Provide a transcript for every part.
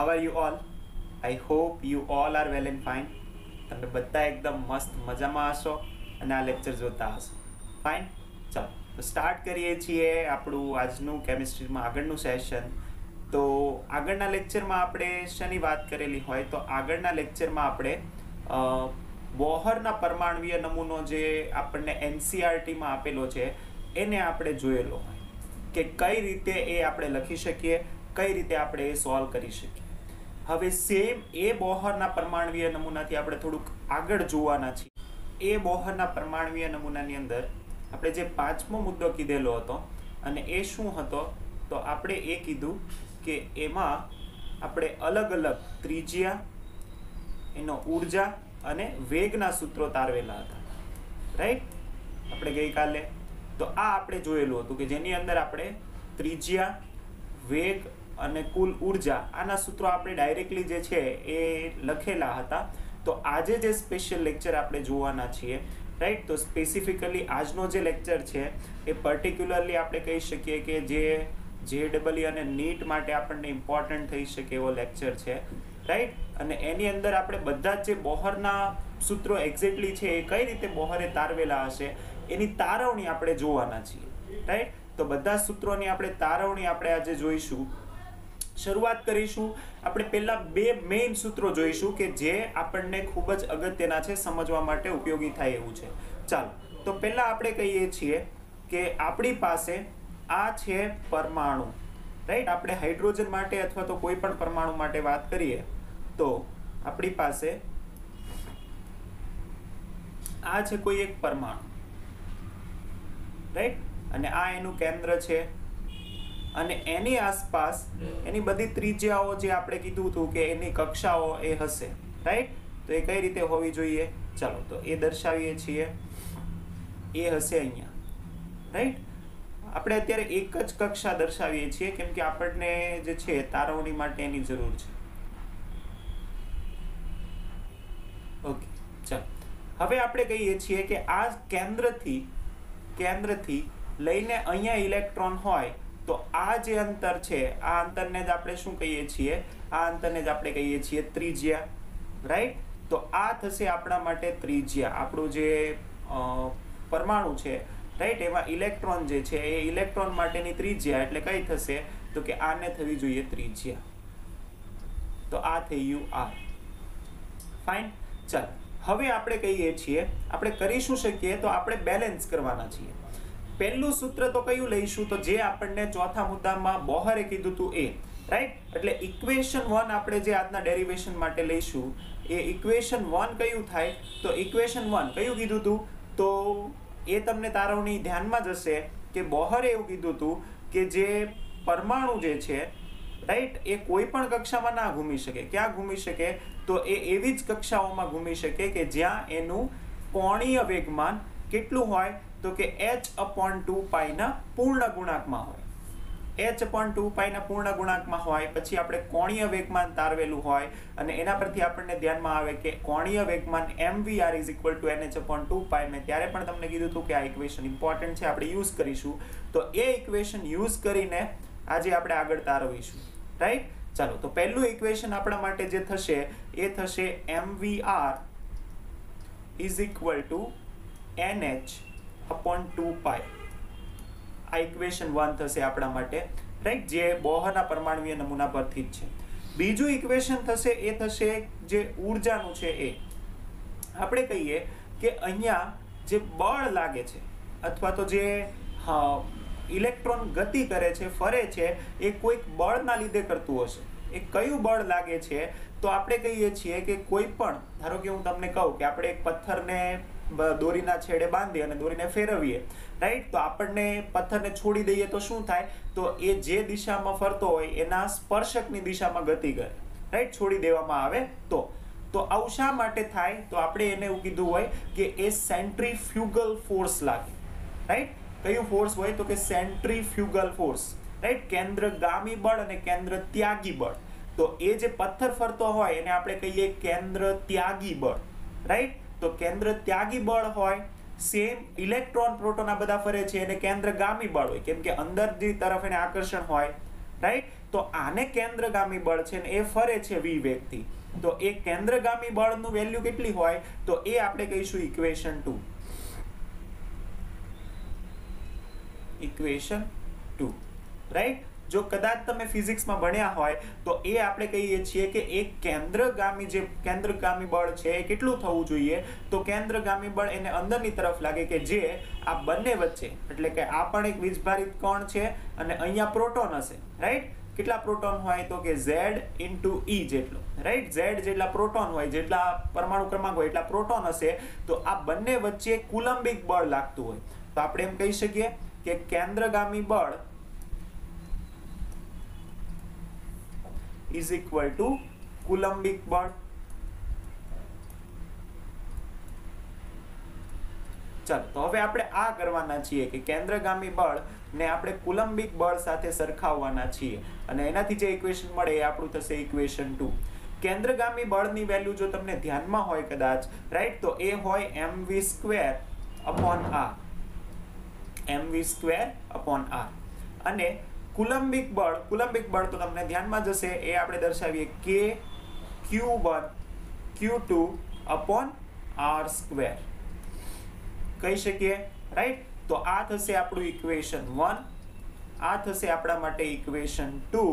How are you all? I hope you all are well and fine. તમે બધા એકદમ મસ્ત મજામાં હશો અને આ લેક્ચર જોતા હશો. ફાઇન, ચાલો તો સ્ટાર્ટ કરીએ છીએ આપણું આજનું કેમિસ્ટ્રીમાં આગળનું સેશન. તો આગળના લેક્ચરમાં આપણે શેની વાત કરેલી હોય તો આગળના લેક્ચરમાં આપણે બોહરના પરમાણ્વીય નમૂનો જે આપણને એનસીઆરટીમાં આપેલો છે એને આપણે જોયેલો હોય કે કઈ રીતે એ આપણે લખી શકીએ, કઈ રીતે આપણે એ સોલ્વ કરી શકીએ. હવે સેમ એ બોહરના પરમાણ્વીય નમૂનાથી આપણે થોડુંક આગળ જોવાના છીએ. એ બોહરના પરમાણ્વીય નમૂનાની અંદર આપણે જે પાંચમો મુદ્દો કીધેલો હતો અને એ શું હતો તો આપણે એ કીધું કે એમાં આપણે અલગ અલગ ત્રિજ્યા, એનો ઉર્જા અને વેગના સૂત્રો તારવેલા હતા. રાઈટ, આપણે ગઈકાલે તો આ આપણે જોયેલું હતું કે જેની અંદર આપણે ત્રિજ્યા, વેગ અને કુલ ઉર્જા આના સૂત્રો આપણે ડાયરેક્ટલી જે છે એ લખેલા હતા. તો આજે જે સ્પેશિયલ લેક્ચર આપણે જોવાના છીએ, રાઈટ, તો સ્પેસિફિકલી આજનો જે લેક્ચર છે એ પર્ટિક્યુલરલી આપણે કહી શકીએ કે જે JEE અને નીટ માટે આપણને ઇમ્પોર્ટન્ટ થઈ શકે એવો લેક્ચર છે. રાઈટ, અને એની અંદર આપણે બધા જ જે બોહરના સૂત્રો એક્ઝેક્ટલી છે એ કઈ રીતે બોહરે તારવેલા હશે એની તારવણી આપણે જોવાના છીએ. રાઈટ, તો બધા સૂત્રોની આપણે તારવણી આપણે આજે જોઈશું. શરૂઆત કરીશું આપણે પહેલા બે મેઇન સૂત્રો જોઈશું કે જે આપણને ખૂબ જ અગત્યના છે, સમજવા માટે ઉપયોગી થાય એવું છે. ચાલો તો પહેલા આપણે કહીએ છીએ કે આપણી પાસે આ છે પરમાણુ. રાઈટ, આપણે હાઇડ્રોજન માટે અથવા તો કોઈ પણ પરમાણુ માટે વાત કરીએ તો આપણી પાસે આ છે કોઈ એક પરમાણુ. રાઈટ, અને આ એનું કેન્દ્ર છે અને એની આસપાસ એની બધી ત્રિજ્યાઓ જે આપણે કીધું હતું કે એની કક્ષાઓ એ હશે. રાઈટ, તો એ કઈ રીતે હોવી જોઈએ ચાલો તો એ દર્શાવીએ છીએ. એ હશે અહીંયા. રાઈટ, આપણે અત્યારે એક જ કક્ષા દર્શાવીએ છીએ કેમ કે આપણને જે છે તારવણી માટે એની જરૂર છે. ઓકે, ચાલો હવે આપણે કહીએ છીએ કે આ કેન્દ્રથી લઈને અહીંયા ઇલેક્ટ્રોન હોય તો આ જે અંતર છે આ અંતરને જ આપણે શું કહીએ છીએ? આ અંતરને જ આપણે કહીએ છીએ ત્રિજ્યા. રાઈટ, તો આ થશે આપણા માટે ત્રિજ્યા. આપણું જે પરમાણુ છે, રાઈટ, એમાં ઇલેક્ટ્રોન જે છે એ ઇલેક્ટ્રોન માટેની ત્રિજ્યા એટલે કઈ થશે તો કે આને થવી જોઈએ ત્રિજ્યા. તો આ થઈ ગયું R. ફાઇન, ચાલો હવે આપણે કહીએ છીએ આપણે કરી શું શકીએ તો આપણે બેલેન્સ કરવાના છીએ. પહેલું સૂત્ર તો કયું લઈશું તો જે આપણને ચોથા મુદ્દામાં બોહરે કીધું હતું એ. રાઈટ, એટલે ઇક્વેશન 1 આપણે જે આજના ડેરિવેશન માટે લઈશું એ ઇક્વેશન 1 કયું થાય તો ઇક્વેશન 1 કયું કીધું હતું તો એ તમને તારવણી ધ્યાનમાં જ હશે કે બોહરે એવું કીધું હતું કે જે પરમાણુ જે છે, રાઈટ, એ કોઈ પણ કક્ષામાં ના ઘૂમી શકે. ક્યાં ઘૂમી શકે તો એ એવી જ કક્ષાઓમાં ઘૂમી શકે કે જ્યાં એનું કોણીય વેગમાન કેટલું હોય તો કે h/2π ના પૂર્ણ ગુણાંકમાં હોય. h/2π ના પૂર્ણ ગુણાંકમાં હોય પછી આપણે કોણીય વેગમાન તારવેલું હોય અને એના પરથી આપણને ધ્યાનમાં આવે કે કોણીય વેગમાન mvr nh/2π. મેં ત્યારે પણ તમને કીધું હતું કે આ ઇક્વેશન ઇમ્પોર્ટન્ટ છે, આપણે યુઝ કરીશું. તો એ ઇક્વેશન યુઝ કરીને આજે આપણે આગળ તારવીશું. રાઈટ, ચાલો તો પહેલું ઇક્વેશન આપણા માટે જે થશે એ થશે mvr nh/2π. આ ઇક્વેશન 1 થશે આપણા માટે. રાઈટ, જે બોહરના પરમાણ્વીય નમૂના પરથી જ છે. બીજું ઇક્વેશન થશે એ થશે જે ઉર્જાનું છે એ. આપણે કહીએ કે અહીંયા જે બળ લાગે છે અથવા તો જે ઇલેક્ટ્રોન ગતિ કરે છે, ફરે છે, એ કોઈક બળના લીધે કરતું હશે. એ કયું બળ લાગે છે તો આપણે કહીએ છીએ કે કોઈ પણ, ધારો કે હું તમને કહું કે આપણે એક પથ્થરને દોરીના છેડે બાંધી અને દોરીને ફેરવીએ, રાઈટ, તો આપણને પથ્થરને છોડી દઈએ તો શું થાય તો એ જે દિશામાં ફરતો હોય એના સ્પર્શકની દિશામાં ગતિ કરે. રાઈટ, છોડી દેવામાં આવે તો આવું શા માટે થાય તો આપણે એને એવું કીધું હોય કે એ સેન્ટ્રીફ્યુગલ ફોર્સ લાગે. રાઈટ, કયું ફોર્સ હોય તો કે સેન્ટ્રીફ્યુગલ ફોર્સ. રાઈટ, કેન્દ્રગામી બળ અને કેન્દ્ર ત્યાગી બળ. તો એ જે પથ્થર ફરતો હોય એને આપણે કહીએ કેન્દ્ર ત્યાગી બળ. રાઈટ, તો કેન્દ્ર ત્યાગી બળ હોય. સેમ ઇલેક્ટ્રોન પ્રોટોન આ બધા ફરે છે એને કેન્દ્રગામી બળ હોય કેમ કે અંદરની તરફ એને આકર્ષણ હોય. રાઈટ, તો આને કેન્દ્રગામી બળ છે ને એ ફરે છે v વેગથી, તો એ કેન્દ્રગામી બળનું વેલ્યુ કેટલી હોય તો એ આપણે કહીશું ઇક્વેશન 2. Equation 2, right. જો કદાચ તમે ફિઝિક્સમાં ભણ્યા હોય તો એ આપણે કહીએ છીએ કે એક કેન્દ્રગામી બળ છે એ કેટલું થવું જોઈએ, તો કેન્દ્રગામી બળ એને અંદરની તરફ લાગે કે જે આ બંને વચ્ચે, એટલે કે આ પણ એક વીજભારિત કણ છે અને અહીંયા પ્રોટોન હશે, રાઈટ. કેટલા પ્રોટોન હોય તો કે Z × E જેટલો, રાઈટ. Z જેટલા પ્રોટોન હોય, જેટલા પરમાણુ ક્રમાંક હોય એટલા પ્રોટોન હશે, તો આ બંને વચ્ચે કુલંબિક બળ લાગતું હોય, તો આપણે એમ કહી શકીએ કે કેન્દ્રગામી બળ is equal to કુલંબિક બળ. ચાલો, તો હવે આપણે આ કરવાના છીએ કે કેન્દ્રગામી બળ ને આપણે કુલંબિક બળ સાથે સરખાવવાના છીએ, અને એનાથી જે ઇક્વેશન મળે એ આપણું થશે ઇક્વેશન 2. કેન્દ્રગામી બળની વેલ્યુ જો તમને ધ્યાનમાં હોય કદાચ, રાઈટ, તો એ હોય mv²/r. mv²/r. અને કુલંબિક બળ તો તમને ધ્યાનમાં જશે, એ આપણે દર્શાવીએ કે q1 q2/r². કહી શકીએ, રાઈટ. તો આ થશે આપણું ઇક્વેશન 1, આ થશે આપણા માટે ઇક્વેશન 2,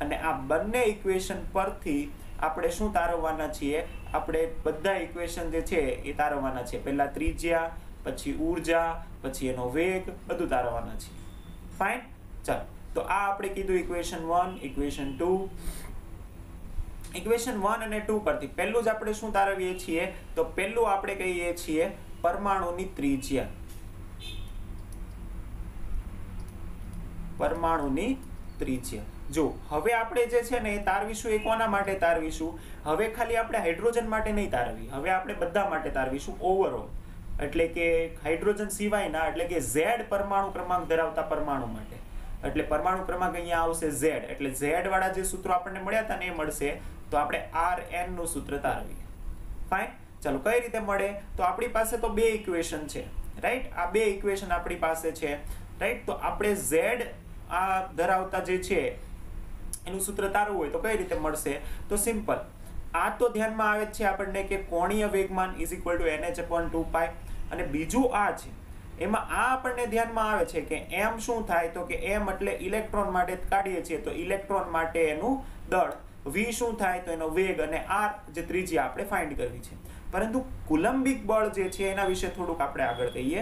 અને આ બંને ઇક્વેશન પરથી આપણે શું તારવવાના છીએ, આપણે બધા ઇક્વેશન જે છે એ તારવવાના છે. પહેલા ત્રિજ્યા, પછી ઉર્જા, પછી એનો વેગ, બધું તારવવાના છે. ફાઇન. ચાલો, તો આ આપણે કીધું ઇક્વેશન 1, ઇક્વેશન 2. ઇક્વેશન 1 અને 2 પરથી પહેલું જ આપણે શું તારવીએ છીએ, તો પહેલું આપણે કહીએ છીએ પરમાણુની ત્રિજ્યા. પરમાણુની ત્રિજ્યા. જો હવે આપણે જે છે ને એ તારવીશું, એ કોના માટે તારવીશું, હવે ખાલી આપણે હાઇડ્રોજન માટે નહીં તારવી, હવે આપણે બધા માટે તારવીશું ઓવરઓલ. એટલે કે હાઇડ્રોજન સિવાયના, એટલે કે Z પરમાણુ ક્રમાંક ધરાવતા પરમાણુ માટે. એટલે પરમાણુ ક્રમાંક અહીંયા આવશે Z, એટલે Z વાળા જે સૂત્રો આપણને મળ્યા હતા ને એ મળશે, તો આપણે Rn નું સૂત્ર તારવીએ. ફાઇન. ચાલો, કઈ રીતે મળે, તો આપણી પાસે તો બે ઇક્વેશન છે, રાઈટ. આ બે ઇક્વેશન આપણી પાસે છે, રાઈટ. તો આપણે Z આ ધરાવતા જે છે એનું સૂત્ર તારવું હોય તો કઈ રીતે મળશે, તો સિમ્પલ. આ તો ધ્યાનમાં આવે છે આપણને કે કોણીય વેગમાન = nh/2π, અને બીજું આ છે એમાં આ આપણને ધ્યાનમાં આવે છે કે m શું થાય, તો કે m એટલે ઇલેક્ટ્રોન માટે કાઢીએ છીએ તો ઇલેક્ટ્રોન માટે એનું દળ, v શું થાય તો એનો વેગ, અને r જે ત્રિજ્યા આપણે ફાઇન્ડ કરવી છે. પરંતુ કુલંબિક બળ જે છે એના વિશે થોડુંક આપણે આગળ કહીએ.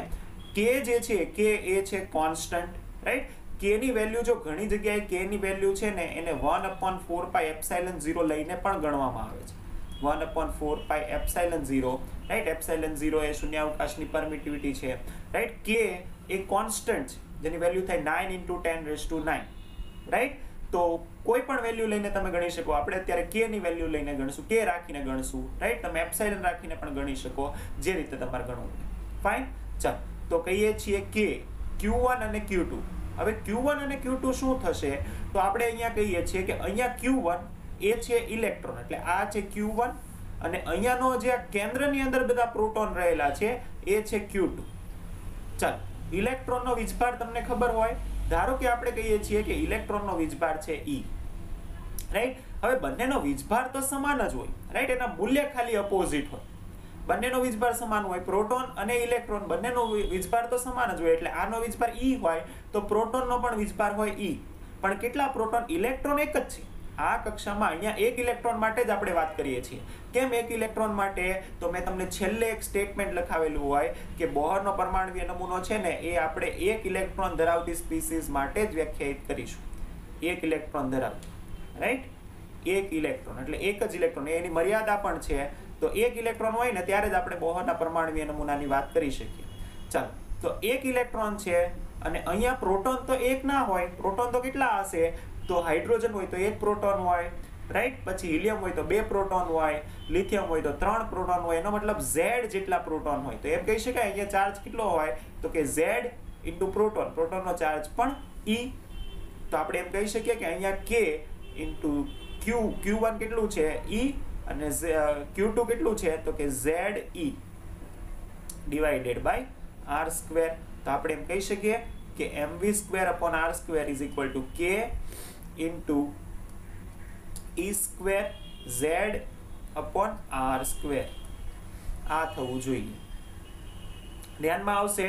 k જે છે, k એ છે કોન્સ્ટન્ટ, રાઈટ. k ની વેલ્યુ જો ઘણી જગ્યાએ k ની વેલ્યુ છે ને એને 1/4πε0 લઈને પણ ગણવામાં આવે છે. 1/4πε0, રાઈટ. ε0 એ શૂન્યાવકાશની પરમિટિવિટી છે, રાઈટ. k એ કોન્સ્ટન્ટ છે જેની વેલ્યુ થાય 9 × 10⁹, રાઈટ. તો કોઈ પણ વેલ્યુ લઈને તમે ગણી શકો. આપણે અત્યારે k ની વેલ્યુ લઈને ગણશું, k રાખીને ગણશું, રાઈટ. તમે એપ્સાઇલન રાખીને પણ ગણી શકો, જે રીતે તમારે ગણવું. ફાઇન. ચાલો, તો કહીએ છીએ કે q1 અને q2. હવે q1 અને q2 શું થશે, તો આપણે અહીંયા કહીએ છીએ કે અહીંયા q1 એ છે ઇલેક્ટ્રોન, એટલે આ છે q1, અને અહીંયાનો જે કેન્દ્રની અંદર બધા પ્રોટોન રહેલા છે એ છે q2. ચાલો, ઇલેક્ટ્રોનનો વીજભાર તમને ખબર હોય, ધારો કે આપણે કહીએ છીએ કે ઇલેક્ટ્રોનનો વીજભાર છે E, રાઈટ. હવે બંનેનો વીજભાર તો સમાન જ હોય, રાઈટ. એના મૂલ્ય ખાલી અપોઝિટ હોય. બંનેનો વીજભાર સમાન હોય, પ્રોટોન અને ઇલેક્ટ્રોન બંનેનો વીજભાર તો સમાન જ હોય, એટલે આનો વીજભાર E હોય તો પ્રોટોનનો પણ વીજભાર હોય E. પણ કેટલા પ્રોટોન, ઇલેક્ટ્રોન એક જ છે. આ કક્ષામાં અહીંયા એક ઇલેક્ટ્રોન માટે જ આપણે વાત કરીએ છીએ. કેમ એક ઇલેક્ટ્રોન માટે, તો મેં તમને છેલ્લે એક સ્ટેટમેન્ટ લખાવેલું હોય કે બોહરનો પરમાણુય નમૂનો છે ને એ આપણે એક ઇલેક્ટ્રોન ધરાવતી સ્પીસીઝ માટે જ વ્યાખ્યાયિત કરીશું. એક ઇલેક્ટ્રોન ધરાવતી, રાઈટ. એક ઇલેક્ટ્રોન એટલે એક જ ઇલેક્ટ્રોન, એની મર્યાદા પણ છે. તો એક ઇલેક્ટ્રોન હોય ને ત્યારે જ આપણે બોહરના પરમાણુય નમૂનાની વાત કરી શકીએ. ચાલો, તો એક ઇલેક્ટ્રોન છે, અને અહીંયા પ્રોટોન તો એક ના હોય. પ્રોટોન તો કેટલા હશે, તો હાઇડ્રોજન હોય તો એક પ્રોટોન હોય, રાઈટ. પછી હિલિયમ હોય તો 2 પ્રોટોન હોય, લિથિયમ હોય તો 3 પ્રોટોન હોય. એનો મતલબ Z જેટલા પ્રોટોન હોય. તો એમ કહી શકાય અહીંયા ચાર્જ કેટલો હોય, તો કે Z × પ્રોટોન. પ્રોટોનનો ચાર્જ પણ E. તો આપણે એમ કહી શકીએ કે અહીંયા K × Q1 કેટલું છે E, અને Q2 કેટલું છે, તો કે ZE / r². તો આપણે એમ કહી શકીએ કે mv²/r² = k into E square Z upon R square આ થવું જોઈએ. ધ્યાનમાં આવશે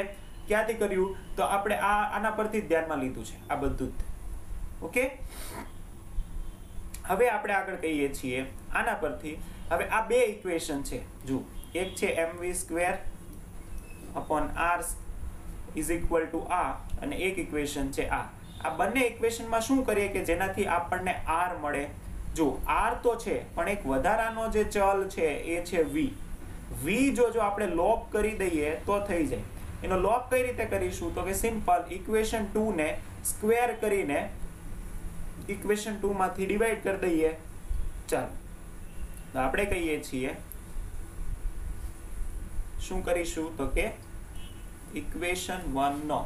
ક્યાંથી કર્યું તો આપણે આના પરથી જ ધ્યાનમાં લીધું છે આ બધું જ. ઓકે, હવે આપણે આગળ કહીએ છીએ આના પરથી. હવે આ બે ઇક્વેશન છે, જો એક છે mv square upon r is equal two આ, અને એક ઇક્વેશન છે આ. આ બંને ઇક્વેશનમાં શું કરીએ કે જેનાથી આપણને r મળે. જો r તો છે પણ એક વધારાનો જે ચલ છે એ છે v. v જો આપણે લોપ કરી દઈએ તો થઈ જાય. એનો લોપ કઈ રીતે કરીશું તો કે સિમ્પલ ઇક્વેશન 2 ને સ્ક્વેર કરીને ઇક્વેશન 2 માંથી ડિવાઈડ કરી દઈએ. ચાલો તો આપણે કહીએ છીએ શું કરીશું તો કે ઇક્વેશન 1 નો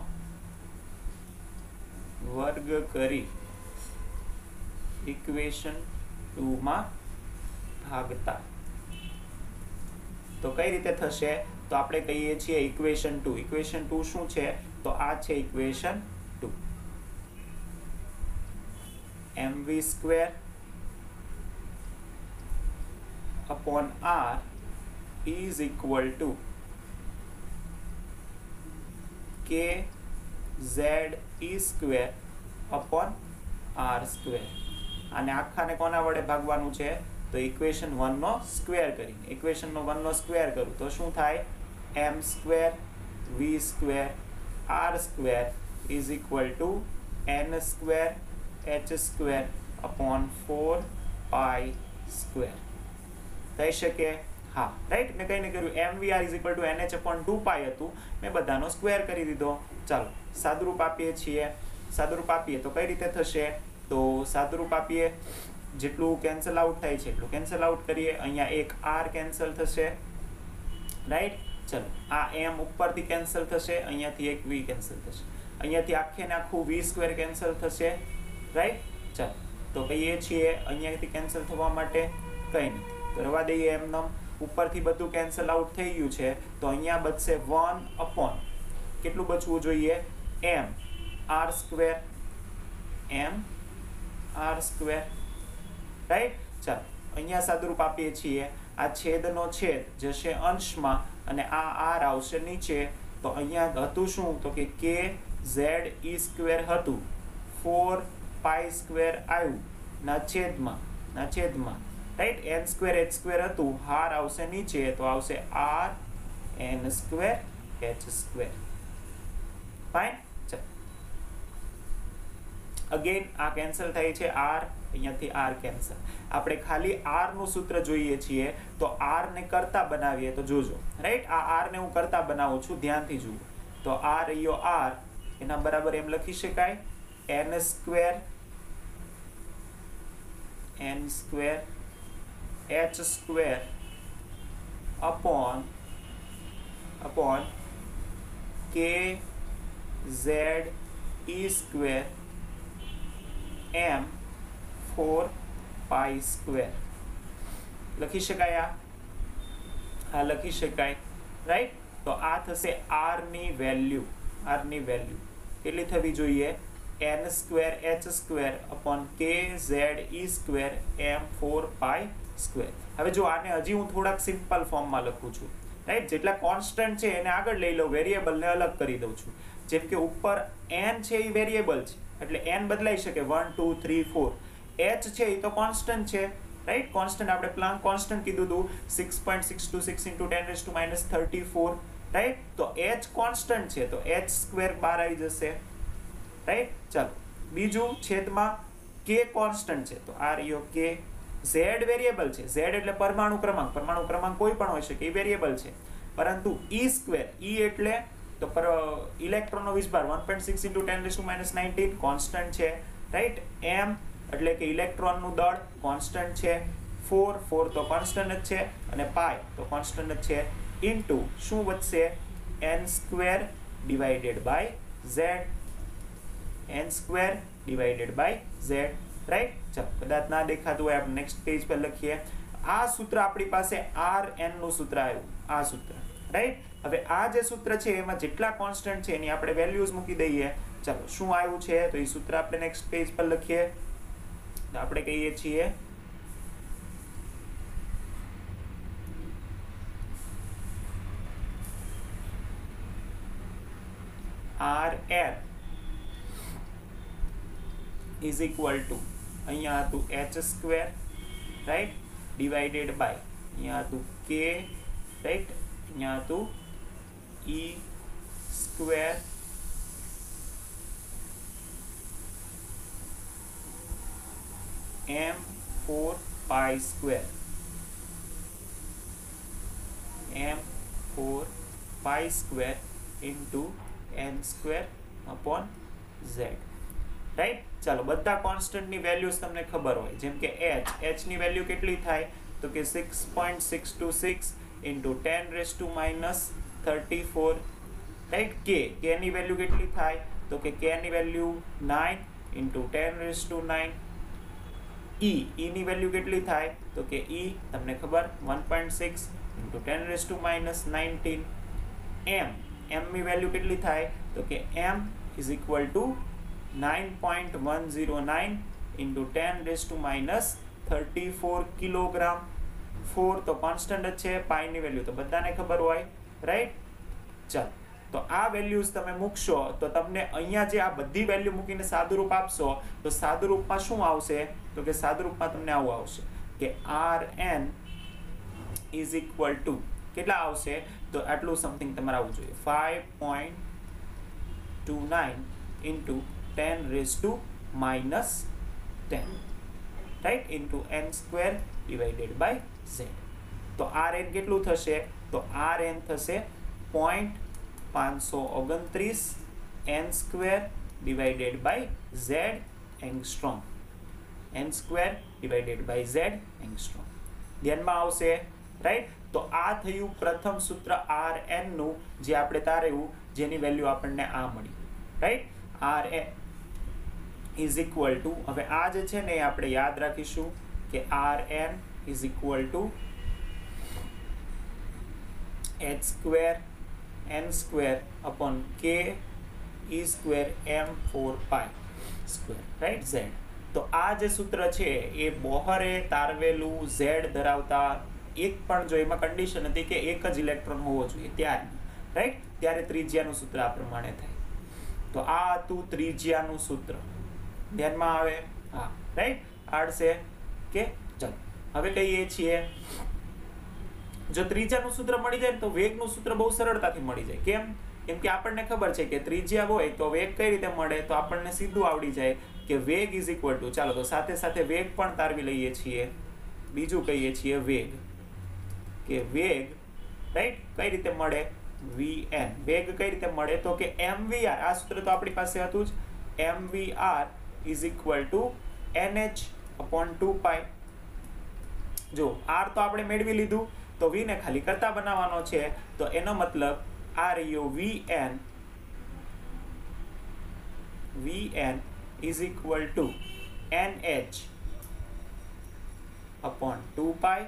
વર્ગ કરી ઇક્વેશન 2 માં ભાગતા. તો કઈ રીતે થશે તો આપણે કહીએ છીએ ઇક્વેશન 2. ઇક્વેશન 2 શું છે તો આ છે equation 2. mv square upon r is equal to K Z E square upon R square. અને આખાને કોના વડે ભાગવાનું છે તો ઇક્વેશન 1 નો સ્ક્વેર કરીને. ઇક્વેશન 1 નો સ્ક્વેર કરું તો શું થાય m square v square r square is equal to n square h square upon 4 pi square. થઈ શકે? હા, રાઈટ. મેં કઈ નહીં કર્યું, mvr is equal to nh upon 2 પાઈ હતું, મેં બધાનો સ્ક્વેર કરી દીધો. ચાલો સાદુરૂપ આપીએ છીએ. સાદુરૂપ આપીએ તો કઈ રીતે થશે તો સાદુરૂપ આપીએ જેટલું કેન્સલ આઉટ થાય છે એટલું કેન્સલ આઉટ કરીએ. અહીંયા એક r કેન્સલ થશે, રાઈટ. ચલો આ m ઉપરથી કેન્સલ થશે, અહીંયાથી એક v કેન્સલ થશે, અહીંયાથી આખે ને આખું v સ્ક્વેર કેન્સલ થશે, રાઈટ. ચાલો તો કહીએ છીએ અહીંયાથી કેન્સલ થવા માટે કંઈ નથી તો રવા દઈએ એમનેમ. ઉપરથી બધું કેન્સલ આઉટ થઈ ગયું છે તો અહીંયા બચશે 1 અપોન કેટલું બચવું જોઈએ m r square, m r square, right. ચાલો અહીંયા સાદુરૂપ આપીએ છીએ. આ છેદનો છેદ જશે અંશમાં અને આ r આવશે નીચે. તો અહીંયા હતું શું તો કે k z e સ્ક્વેર હતું, 4 પાઈ સ્ક્વેર આવ્યું ના છેદમાં right. n square h square હતું, હાર આવશે નીચે તો આવશે r n square h square. Fine. Again આ કેન્સલ થાય છે, r અહીંયાથી r કેન્સલ. આપણે ખાલી r નું સૂત્ર જોઈએ છીએ તો r ને કરતા બનાવીએ તો જોજો, રાઈટ. આ r ને હું કરતા બનાવું છું, ધ્યાનથી જુઓ. તો આ રહ્યો r, એના બરાબર એમ લખી શકાય n square h square upon k z e square m 4 pi square. લખી શકાય? આ લખી શકાય, રાઈટ. તો આ થશે r ની વેલ્યુ. કેટલી થવી જોઈએ n square h square upon k z e square m 4 pi square. હવે જો આને હજી હું થોડાક સિમ્પલ ફોર્મમાં લખું છું, રાઈટ. જેટલા કોન્સ્ટન્ટ છે એને આગળ લઈ લઉં, વેરિયેબલને અલગ કરી દઉં છું. જેમ કે ઉપર n છે એ વેરિયેબલ છે એટલે n બદલાઈ શકે 1 2 3 4. h છે એ તો કોન્સ્ટન્ટ છે, રાઈટ. કોન્સ્ટન્ટ આપણે પ્લાન્ક કોન્સ્ટન્ટ કીધું હતું 6.626 × 10 - 34, રાઈટ. તો h કોન્સ્ટન્ટ છે તો h સ્ક્વેર બહાર આવી જશે, રાઈટ. ચાલો બીજું છેદમાં k કોન્સ્ટન્ટ છે તો આ રહ્યો k. z વેરિયેબલ છે, z એટલે પરમાણુ ક્રમાંક કોઈ પણ હોઈ શકે, એ વેરિયેબલ છે. પરંતુ e સ્ક્વેર, e એટલે તો ઇલેક્ટ્રોનનો વીજભાર 1.6 × 10 - 19 કોન્સ્ટન્ટ છે, રાઈટ. m એટલે કે ઇલેક્ટ્રોનનું દળ કોન્સ્ટન્ટ છે. 4 તો કોન્સ્ટન્ટ જ છે અને પાઈ તો કોન્સ્ટન્ટ જ છે. ઇન્ટુ શું વધશે n square divided by z, n square divided by z, right. ચાલો કદાચ ના દેખાતું હોય આપણે નેક્સ્ટ પેજ પર લખીએ. આ સૂત્ર આપણી પાસે rn નું સૂત્ર આવ્યું, આ સૂત્ર, રાઈટ. હવે આ જે સૂત્ર છે એમાં જેટલા કોન્સ્ટન્ટ છે એની આપણે વેલ્યુઝ મૂકી દઈએ. ચાલો શું આવ્યું છે તો એ સૂત્ર આપણે નેક્સ્ટ પેજ પર લખીએ. તો આપણે કહીએ છીએ RF is equal to અહીંયા હતું h² રાઈટ ડિવાઇડેડ બાય અહીંયા હતું k રાઈટ અહીંયા હતું e² m4 pi square m4 pi square into n square upon z right ચાલો બધા કોન્સ્ટન્ટ ની વેલ્યુઝ તમને ખબર હોય જેમ કે h ની વેલ્યુ કેટલી થાય તો કે 6.626 into 10 raised to minus 34 right k ની વેલ્યુ કેટલી થાય તો કે k ની value 9 into 10 raised to 9 e ની વેલ્યુ કેટલી થાય તો કે e તમને ખબર 1.6 into 10 raised to minus 19 m ની વેલ્યુ કેટલી થાય તો કે m is equal to 9.109 into 10 raised to minus 34 kilogram 4 તો કોન્સ્ટન્ટ જ છે પાઈ ની વેલ્યુ તો બધાને ખબર હોય રાઈટ ચાલો તો આ વેલ્યુઝ તમે મૂકશો તો તમને અહીંયા જે આ બધી વેલ્યુ મૂકીને સાદુરૂપ આપશો તો સાદુરૂપમાં શું આવશે તો કે સાદુરૂપમાં તમને આવું આવશે કે rn is equal to કેટલા આવશે તો આટલું સમથિંગ તમારે આવવું જોઈએ 5.29 into 10 raised to minus 10 right into n square divided by z તો rn કેટલું થશે તો rn થશે 0.529 n square divided by z angstrom n square divided by z angstrom ધ્યાનમાં આવશે રાઈટ તો આ થયું પ્રથમ સૂત્ર rn નું જે આપણે તાર્યું જેની વેલ્યુ આપણને આ મળી right rn is equal to હવે આ જે છે ને આપણે યાદ રાખીશું કે rn is equal to h square n square upon k e square m4 pi square right z તો આ જે સૂત્ર છે એ બોહરે તારવેલું z ધરાવતા એક પણ જો એમાં કન્ડિશન હતી કે એક જ ઇલેક્ટ્રોન હોવો જોઈએ ત્યારે રાઈટ ત્યારે ત્રિજ્યાનું સૂત્ર આ પ્રમાણે થાય તો આ હતું ત્રિજ્યાનું સૂત્ર ધ્યાનમાં આવે હા રાઈટ આવશે કે ચાલો હવે કહીએ છીએ જો ત્રિજ્યાનું સૂત્ર મળી જાય તો વેગનું સૂત્ર બહુ સરળતાથી મળી જાય કેમ કે આપણને ખબર છે કે ત્રિજ્યા હોય તો વેગ કઈ રીતે મળે તો આપણને સીધું આવડી જાય કે વેગ ઇઝ ઇક્વલ ટુ ચાલો તો સાથે સાથે વેગ પણ તારવી લઈએ છીએ બીજું કહીએ છીએ વેગ કે વેગ રાઈટ કઈ રીતે મળે vn વેગ કઈ રીતે મળે તો કે mvr આ સૂત્ર તો આપણી પાસે હતું જ mvr is equal to nh upon 2 pi જો r તો આપણે મેળવી લીધું તો v ને ખાલી કરતા બનાવવાનો છે તો એનો મતલબ આ રહ્યો vn is equal to nh upon 2 pi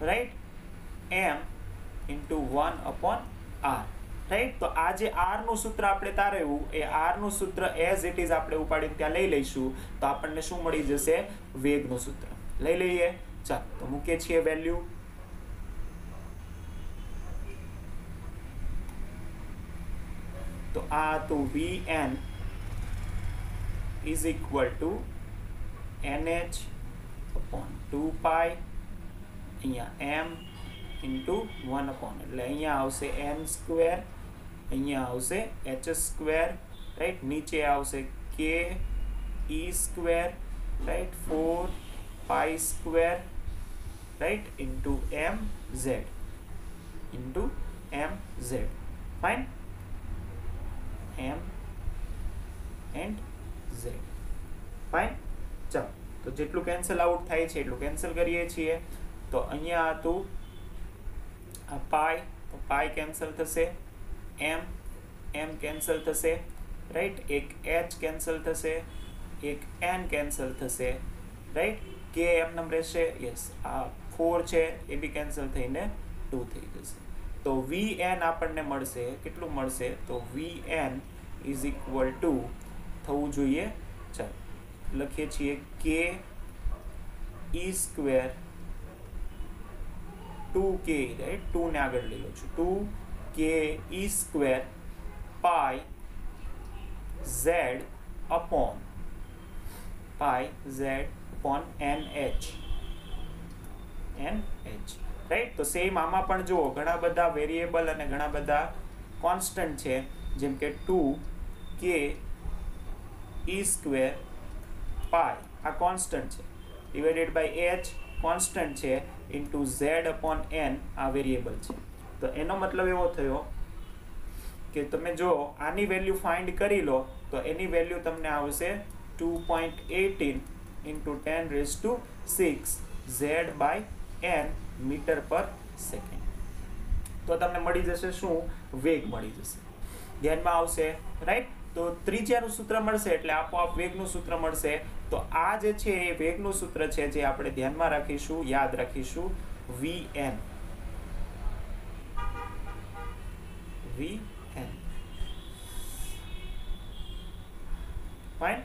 right m into 1 upon r right તો આ જે r નું સૂત્ર આપણે તાર્યું એ r નું સૂત્ર એઝ ઇટ ઇઝ આપણે ઉપાડીને ત્યાં લઈ લઈશું તો આપણને શું મળી જશે વેગનું સૂત્ર લઈ લઈએ ચાલો તો મૂકીએ છીએ વેલ્યુ તો આ હતું vn is equal to nh upon 2 pi અહીંયા m into 1 upon એટલે અહીંયા આવશે n square અહીંયા આવશે h square રાઈટ નીચે આવશે k e square right 4 pi square right into mz fine m and z fine ચાલો તો જેટલું કેન્સલ આઉટ થાય છે એટલું કેન્સલ કરીએ છીએ તો અહીંયા હતું આ પાઈ તો પાઈ કેન્સલ થશે m કેન્સલ થશે રાઈટ એક h કેન્સલ થશે એક n કેન્સલ થશે રાઈટ k એમ રહેશે યસ આ 4 છે એ બી કેન્સલ થઈને 2 થઈ જશે તો vn આપણને મળશે કેટલું મળશે તો vn is equal to થવું જોઈએ ચાલો લખીએ છીએ કે ઈ સ્ક્વેર 2k, રાઈટ, 2 ને આગળ લઈ લઉં છું, 2k E square pi z upon nh, right. તો સેમ આમાં પણ જુઓ ઘણા બધા વેરિયેબલ અને ઘણા બધા કોન્સ્ટન્ટ છે, જેમ કે 2k ઈ સ્ક્વેર પાઈ આ કોન્સ્ટન્ટ છે, ડિવાઇડેડ બાય h કોન્સ્ટન્ટ છે, ઇન્ટુ z અપોન n આ વેરિયેબલ છે. તો એનો મતલબ એવો થયો કે તમે જો આની વેલ્યુ ફાઇન્ડ કરી લો તો એની વેલ્યુ તમને આવશે 2.18 into 10⁶ z by n metre per second. તો તમને મળી જશે શું? વેગ મળી જશે, ધ્યાનમાં આવશે, રાઈટ. તો ત્રિજ્યાનું સૂત્ર મળશે એટલે આપોઆપ વેગનું સૂત્ર મળશે. તો આ જે છે એ વેગનું સૂત્ર છે જે આપણે ધ્યાનમાં રાખીશું, યાદ રાખીશું, vn. ફાઇન.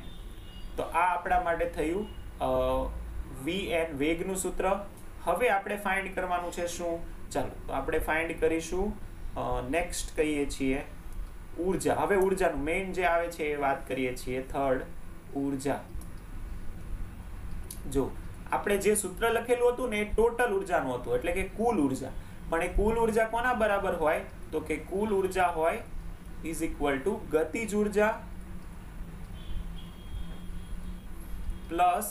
તો આ આપણા માટે થયું vn, વેગનું સૂત્ર. હવે આપણે ફાઇન્ડ કરવાનું છે શું? ચાલો તો આપણે ફાઇન્ડ કરીશું નેક્સ્ટ કહીએ છીએ ઉર્જા. હવે ઉર્જાનું મેઇન જે આવે છે એ વાત કરીએ છીએ, થર્ડ, ઉર્જા. જો આપણે જે સૂત્ર લખેલું હતું ને એ ટોટલ ઉર્જાનું હતું, એટલે કે કુલ ઉર્જા. પણ એ કુલ ઉર્જા કોના બરાબર હોય? તો કે કુલ ઉર્જા હોય ઇઝ ઇક્વલ ટુ ગતિજ ઉર્જા પ્લસ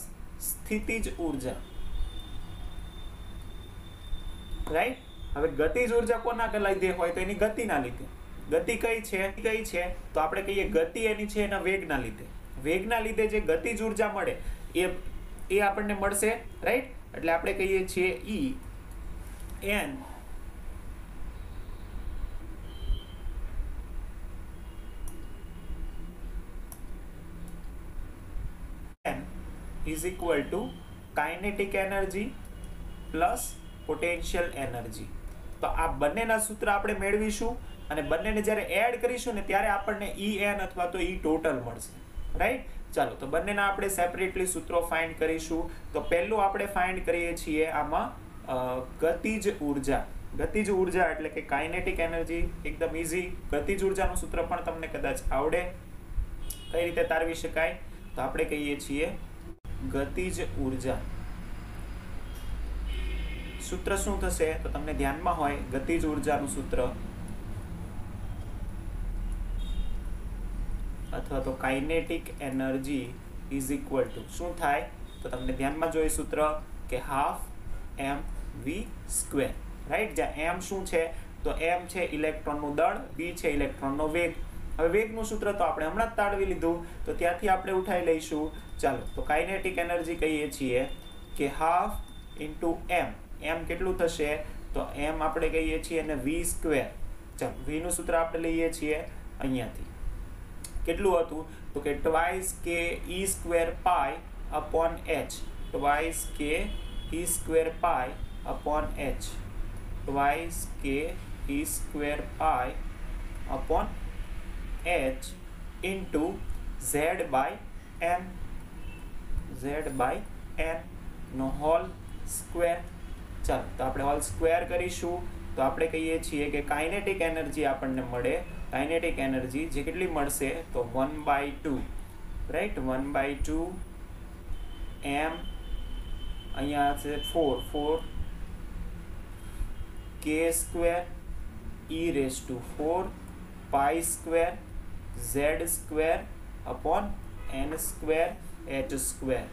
સ્થિતિજ ઉર્જા, રાઈટ. હવે ગતિજ ઉર્જા કોના લીધે હોય? તો એની ગતિના લીધે. ગતિ કઈ છે? તો આપણે કહીએ ગતિ એની છે એના વેગના લીધે. વેગના લીધે જે ગતિજ ઉર્જા મળે એ આપણને મળશે, રાઈટ. એટલે આપણે કહીએ છીએ E n is equal to kinetic energy plus potential energy. તો આ બંનેના સૂત્ર આપણે મેળવીશું અને બંનેને જ્યારે એડ કરીશું ને ત્યારે આપણને En અથવા તો ઈ ટોટલ મળશે, રાઈટ. ચાલો તો બંનેના આપણે સેપરેટલી સૂત્રો ફાઇન્ડ કરીશું. તો પહેલું આપણે ફાઇન્ડ કરીએ છીએ આમાં ગતિજ ઉર્જા. ગતિજ ઉર્જા એટલે કે કાઇનેટિક એનર્જી, એકદમ ઈઝી. ગતિજ ઉર્જાનું સૂત્ર પણ તમને કદાચ આવડે, કઈ રીતે તારવી શકાય. તો આપણે કહીએ છીએ ગતિજ ઉર્જા. સૂત્ર શું થશે? તો તમને ધ્યાનમાં હોય ગતિજ ઉર્જાનું સૂત્ર અથવા તો kinetic energy is equal two શું થાય? તો તમને ધ્યાનમાં જોઈએ સૂત્ર કે હાફ mv સ્ક્વેર, રાઈટ. જ્યાં m શું છે? તો m છે ઇલેક્ટ્રોનનું દળ, v છે ઇલેક્ટ્રોનનો વેગ. હવે વેગનું સૂત્ર તો આપણે હમણાં જ તાળવી લીધું, તો ત્યાંથી આપણે ઉઠાઈ લઈશું. ચાલો તો કાઇનેટિક એનર્જી કહીએ છીએ કે હાફ ઇન્ટુ m. m કેટલું થશે? તો m આપણે કહીએ છીએ અને v સ્ક્વેર. ચાલો v નું સૂત્ર આપણે લઈએ છીએ અહીંયાથી. કેટલું હતું? તો કે twice K E square pi upon h. Twice K E square pi upon h. Twice K E square pi upon h into z by n. z by n નો હોલ સ્ક્વેર. ચાલો તો આપણે હોલ સ્ક્વેર કરીશું. તો આપણે કહીએ છીએ કે કાઇનેટિક એનર્જી આપણને મળે, કાઇનેટિક એનર્જી જે કેટલી મળશે? તો 1/2, રાઈટ. 1/2 m અહીંયા છે 4 k square e⁴ pi square z square upon n square h square.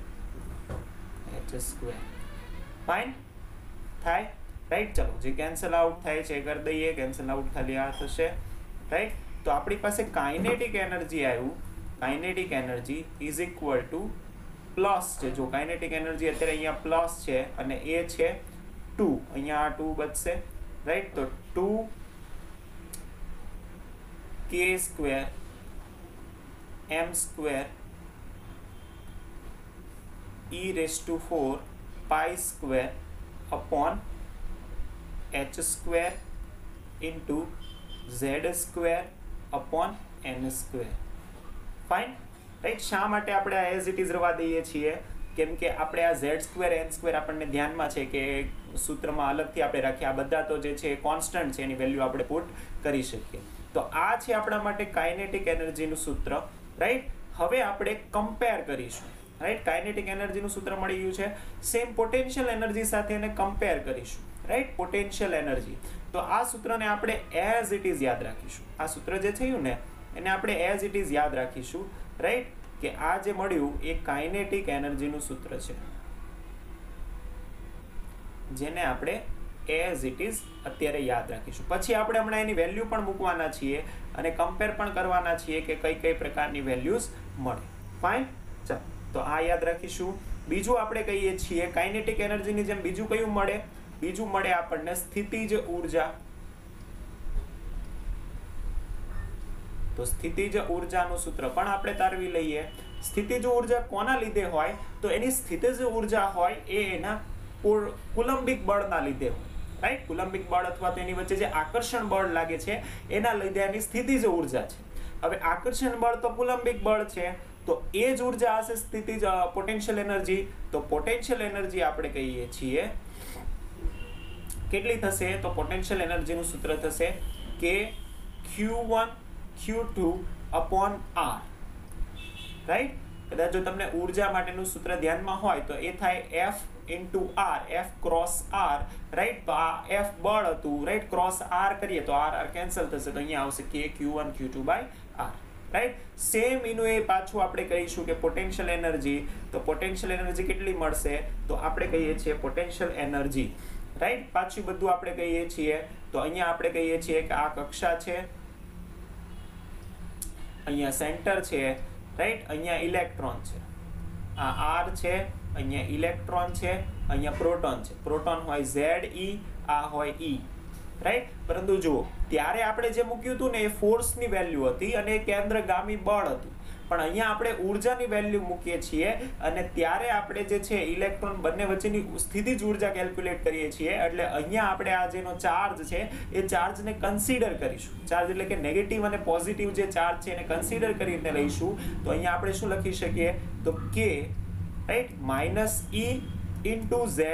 Fine થાય, રાઈટ. ચલો જે કેન્સલ આઉટ થાય છે એ કરી દઈએ. કેન્સલ આઉટ ખાલી આ થશે, રાઈટ. તો આપણી પાસે કાઇનેટિક એનર્જી આવ્યું. Kinetic energy is equal two plus છે. જો કાઇનેટિક એનર્જી અત્યારે અહીંયા પ્લસ છે અને એ છે 2, અહીંયા આ 2 બચશે, રાઈટ. તો 2k square m square e⁴ pi square upon h square into z square upon n square. Fine. Right. શા માટે આપણે આ એઝ ઇટ ઇઝ રવા દઈએ છીએ? કેમ કે આપણે આ z² n² આપણને ધ્યાનમાં છે કે સૂત્રમાં અલગથી આપણે રાખ્યા, આ બધા તો જે છે કોન્સ્ટન્ટ છે, એની વેલ્યુ આપણે પુટ કરી શકીએ. તો આ છે આપણા માટે કાઇનેટિક એનર્જીનું સૂત્ર, રાઈટ. હવે આપણે કમ્પેર કરીશું, રાઈટ. કાઇનેટિક એનર્જીનું સૂત્ર મળી ગયું છે, સેમ પોટેન્શિયલ એનર્જી સાથે એને કમ્પેર કરીશું, રાઈટ. પોટેન્શિયલ એનર્જી, તો આ સૂત્રને આપણે એઝ ઇટ ઇઝ યાદ રાખીશું. આ સૂત્ર જે થયું ને એને આપણે એઝ ઇટ ઇઝ યાદ રાખીશું, રાઈટ. કે આ જે મળ્યું એ કાઇનેટિક એનર્જીનું સૂત્ર છે, જેને આપણે એઝ ઇટ ઇઝ અત્યારે યાદ રાખીશું. પછી આપણે હમણાં એની વેલ્યુ પણ મૂકવાના છીએ અને કમ્પેર પણ કરવાના છીએ કે કઈ કઈ પ્રકારની વેલ્યુઝ મળે. ફાઇન, ચાલો તો આ યાદ રાખીશું. બીજું આપણે કહીએ છીએ કાઇનેટિક એનર્જીની જેમ બીજું કયું મળે? બીજું મળે આપણને સ્થિતિજ ઉર્જા. તો સ્થિતિજ ઉર્જાનું સૂત્ર પણ આપણે તારવી લઈએ. સ્થિતિજ ઉર્જા કોના લીધે હોય? તો એની સ્થિતિજ ઉર્જા હોય એ એના કુલંબિક બળના લીધે હોય, રાઈટ. કુલંબિક બળ અથવા તો એની વચ્ચે જે આકર્ષણ બળ લાગે છે એના લીધે એની સ્થિતિજ ઉર્જા છે. હવે આકર્ષણ બળ તો કુલંબિક બળ છે, તો એ જ ઉર્જા હશે સ્થિતિજ પોટેન્શિયલ એનર્જી. તો પોટેન્શિયલ એનર્જી આપણે કહીએ છીએ કેટલી થશે? તો પોટેન્શિયલ એનર્જીનું સૂત્ર થશે કે Q1 Q2 upon R, right. કદાચ જો તમને ઉર્જા માટેનું સૂત્ર ધ્યાનમાં હોય તો એ થાય F into R, F cross R, right. તો આ F બળ હતું, રાઈટ. ક્રોસ R કરીએ તો R કેન્સલ થશે, તો અહીંયા આવશે કે Q1 Q2 by R, right. Same એનું એ પાછું આપણે કહીશું કે પોટેન્શિયલ એનર્જી. તો પોટેન્શિયલ એનર્જી કેટલી મળશે? તો આપણે કહીએ છીએ પોટેન્શિયલ એનર્જી, રાઈટ. પાછું બધું આપણે કહીએ છીએ. તો અહીંયા આપણે કહીએ છીએ કે આ કક્ષા છે, અહીંયા સેન્ટર છે, રાઈટ. અહીંયા ઇલેક્ટ્રોન છે, આ R છે, અહીંયા ઇલેક્ટ્રોન છે, અહીંયા પ્રોટોન છે. પ્રોટોન હોય ZE, આ હોય E, રાઈટ. પરંતુ જુઓ ત્યારે આપણે જે મૂક્યું હતું ને એ ફોર્સની વેલ્યુ હતી અને કેન્દ્રગામી બળ હતું, પણ અહીંયા આપણે ઉર્જાની વેલ્યુ મૂકીએ છીએ અને ત્યારે આપણે જે છે ઇલેક્ટ્રોન બંને વચ્ચેની સ્થિતિજ ઉર્જા કેલ્ક્યુલેટ કરીએ છીએ. એટલે અહીંયા આપણે આ જેનો ચાર્જ છે એ ચાર્જને કન્સિડર કરીશું. ચાર્જ એટલે કે નેગેટિવ અને પોઝિટિવ જે ચાર્જ છે એને કન્સિડર કરીને લઈશું. તો અહીંયા આપણે શું લખી શકીએ? તો K, right, -E into ZE,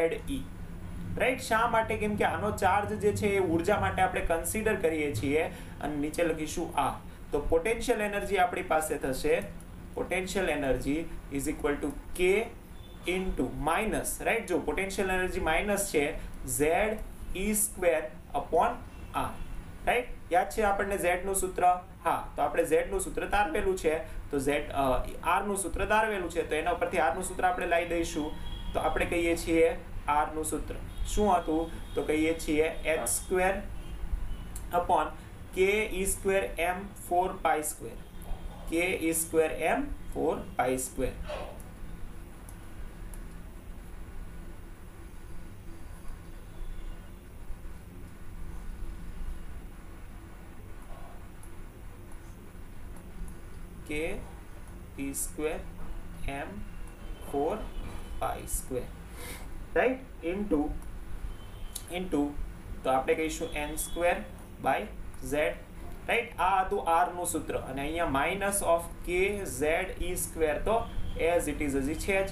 right. શા માટે? કેમ કે આનો ચાર્જ જે છે એ ઉર્જા માટે આપણે કન્સિડર કરીએ છીએ અને નીચે લખીશું આ. તો પોટેન્શિયલ એનર્જી આપણી પાસે થશે, potential energy is equal two K into minus, right. જો પોટેન્શિયલ એનર્જી માઇનસ છે ZE² upon R, રાઈટ. યાદ છે આપણને Z નું સૂત્ર? હા, તો આપણે Z નું સૂત્ર તારવેલું છે, તો R નું સૂત્ર તારવેલું છે, તો એના ઉપરથી R નું સૂત્ર આપણે લાવી દઈશું. તો આપણે કહીએ છીએ R નું સૂત્ર શું હતું? તો કહીએ છીએ h² upon K² m 4π², K² m 4π². K² m 4π², right. Into તો આપણે કહીશું n² by Z, રાઈટ. આ હતું R નું સૂત્ર અને અહીંયા માઇનસ ઓફ KZE² તો એઝ ઇટ ઇઝ હજી છે જ,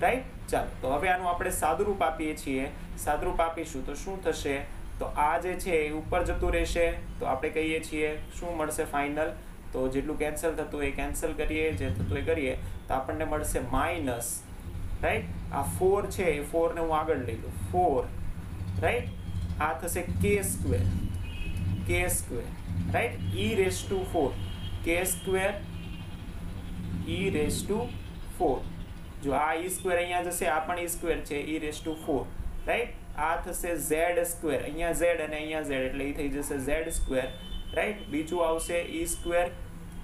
રાઈટ. ચાલો તો હવે આનું આપણે સાદુરૂપ આપીએ છીએ. સાદુરૂપ આપીશું તો શું થશે? તો આ જે છે એ ઉપર જતું રહેશે, તો આપણે કહીએ છીએ શું મળશે ફાઇનલ? તો જેટલું કેન્સલ થતું એ કેન્સલ કરીએ, જે થતું એ કરીએ, તો આપણને મળશે માઇનસ, રાઈટ. આ 4 છે એ 4 ને હું આગળ લઈ લઉં, 4, રાઈટ. આ થશે K², right. e⁴ K² e⁴. જો આ e² અહીંયા જશે, આ પણ e² છે, e⁴, રાઈટ. આ થશે Z², અહીંયા Z અને અહીંયા Z એટલે એ થઈ જશે Z², રાઈટ. બીજું આવશે e²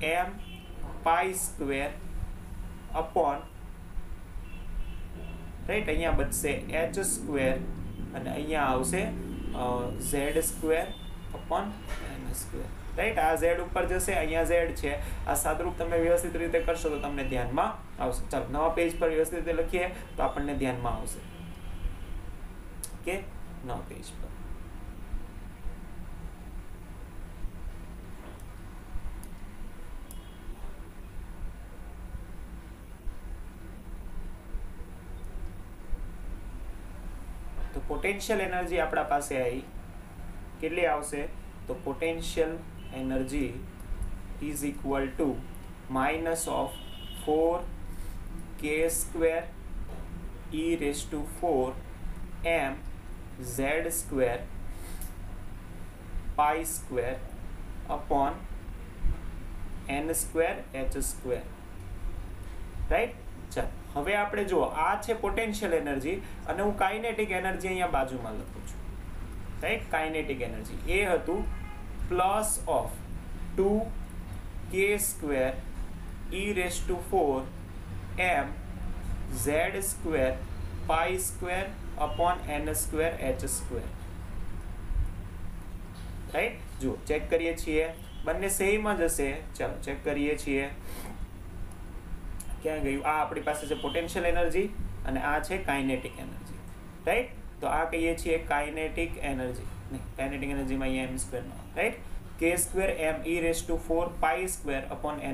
m π² upon, રાઈટ. અહીંયા બચશે h² અને અહીંયા આવશે Z² upon m², રાઈટ. આ Z ઉપર જશે, અહીંયા Z છે. આ સાદુરૂપ તમે વ્યવસ્થિત રીતે કરશો તો તમને ધ્યાનમાં આવશે. ચાલો નવા પેજ પર વ્યવસ્થિત રીતે લખીએ તો આપણને ધ્યાનમાં આવશે. ઓકે, નવા પેજ પર તો પોટેન્શિયલ એનર્જી આપણા પાસે આવી કેટલી આવશે તો potential energy is equal to minus of 4k² e⁴ m z² π² upon n² h². Right. ચાલો હવે આપણે જો આ છે પોટેન્શિયલ એનર્જી અને હું કાઇનેટિક એનર્જી અહીંયા બાજુમાં લખું છું. રાઈટ. કાઇનેટિક એનર્જી એ હતું plus of 2k² e⁴ m z² π² upon n² h². Right. જો ચેક કરીએ છીએ બંને સેમ જ હશે. ચાલો ચેક કરીએ છીએ ક્યાં ગયું. આ આપણી પાસે છે પોટેન્શિયલ એનર્જી અને આ છે કાઇનેટિક એનર્જી. રાઈટ. તો આ કહીએ છીએ કાઇનેટિક એનર્જી. નહીં, કાઇનેટિક એનર્જીમાં અહીંયા m² નો. Right. k² m e⁴ π² upon n²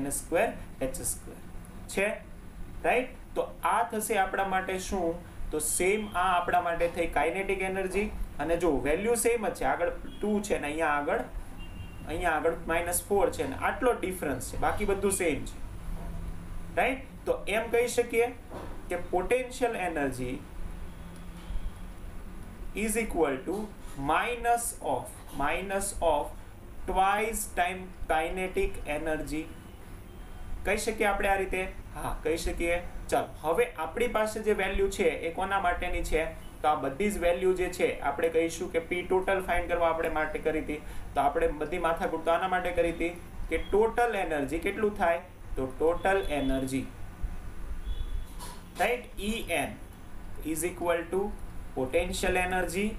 h² છે. રાઈટ. તો આ થશે આપણા માટે શું તો સેમ આ આપણા માટે થઈ કાઇનેટિક એનર્જી અને જો વેલ્યુ સેમ જ છે. આગળ 2 છે ને અહીંયા આગળ -4 છે ને આટલો ડિફરન્સ છે, બાકી બધું સેમ છે. રાઈટ. તો એમ કહી શકીએ કે potential energy is equal to minus of twice time kinetic energy. કહી શકીએ આપણે આ રીતે? હા, કહી શકીએ. ચાલો હવે આપણી પાસે જે વેલ્યુ છે એ કોના માટેની છે તો આ બધી જ વેલ્યુ જે છે આપણે કહીશું કે પી ટોટલ ફાઇન્ડ કરવા આપણે માટે કરી હતી. તો આપણે બધી માથાકૂટ તો આના માટે કરી હતી કે ટોટલ એનર્જી કેટલું થાય તો total energy right En is equal two potential energy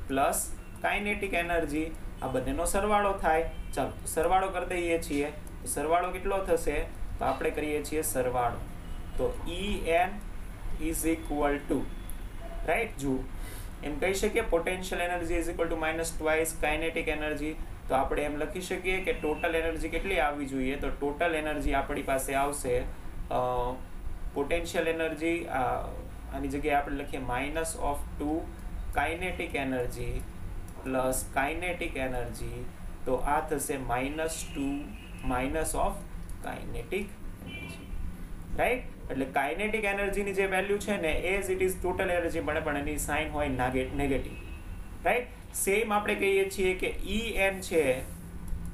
plus kinetic energy. આ બંનેનો સરવાળો થાય. ચાલો સરવાળો કરી દઈએ છીએ. તો સરવાળો કેટલો થશે તો આપણે કરીએ છીએ સરવાળો. તો En is equal to right. જો એમ કહી શકીએ potential energy is equal to minus twice kinetic energy. તો આપણે એમ લખી શકીએ કે ટોટલ એનર્જી કેટલી આવવી જોઈએ તો ટોટલ એનર્જી આપણી પાસે આવશે પોટેન્શિયલ એનર્જી આની જગ્યાએ આપણે લખીએ -2 kinetic energy plus kinetic energy. તો આ થશે -2 કાઇનેટિક એનર્જી. રાઈટ. એટલે કાઇનેટિક એનર્જીની જે વેલ્યુ છે ને as it is total energy મળે પણ એની સાઇન હોય નેગેટિવ. રાઈટ. સેમ આપણે કહીએ છીએ કે En છે.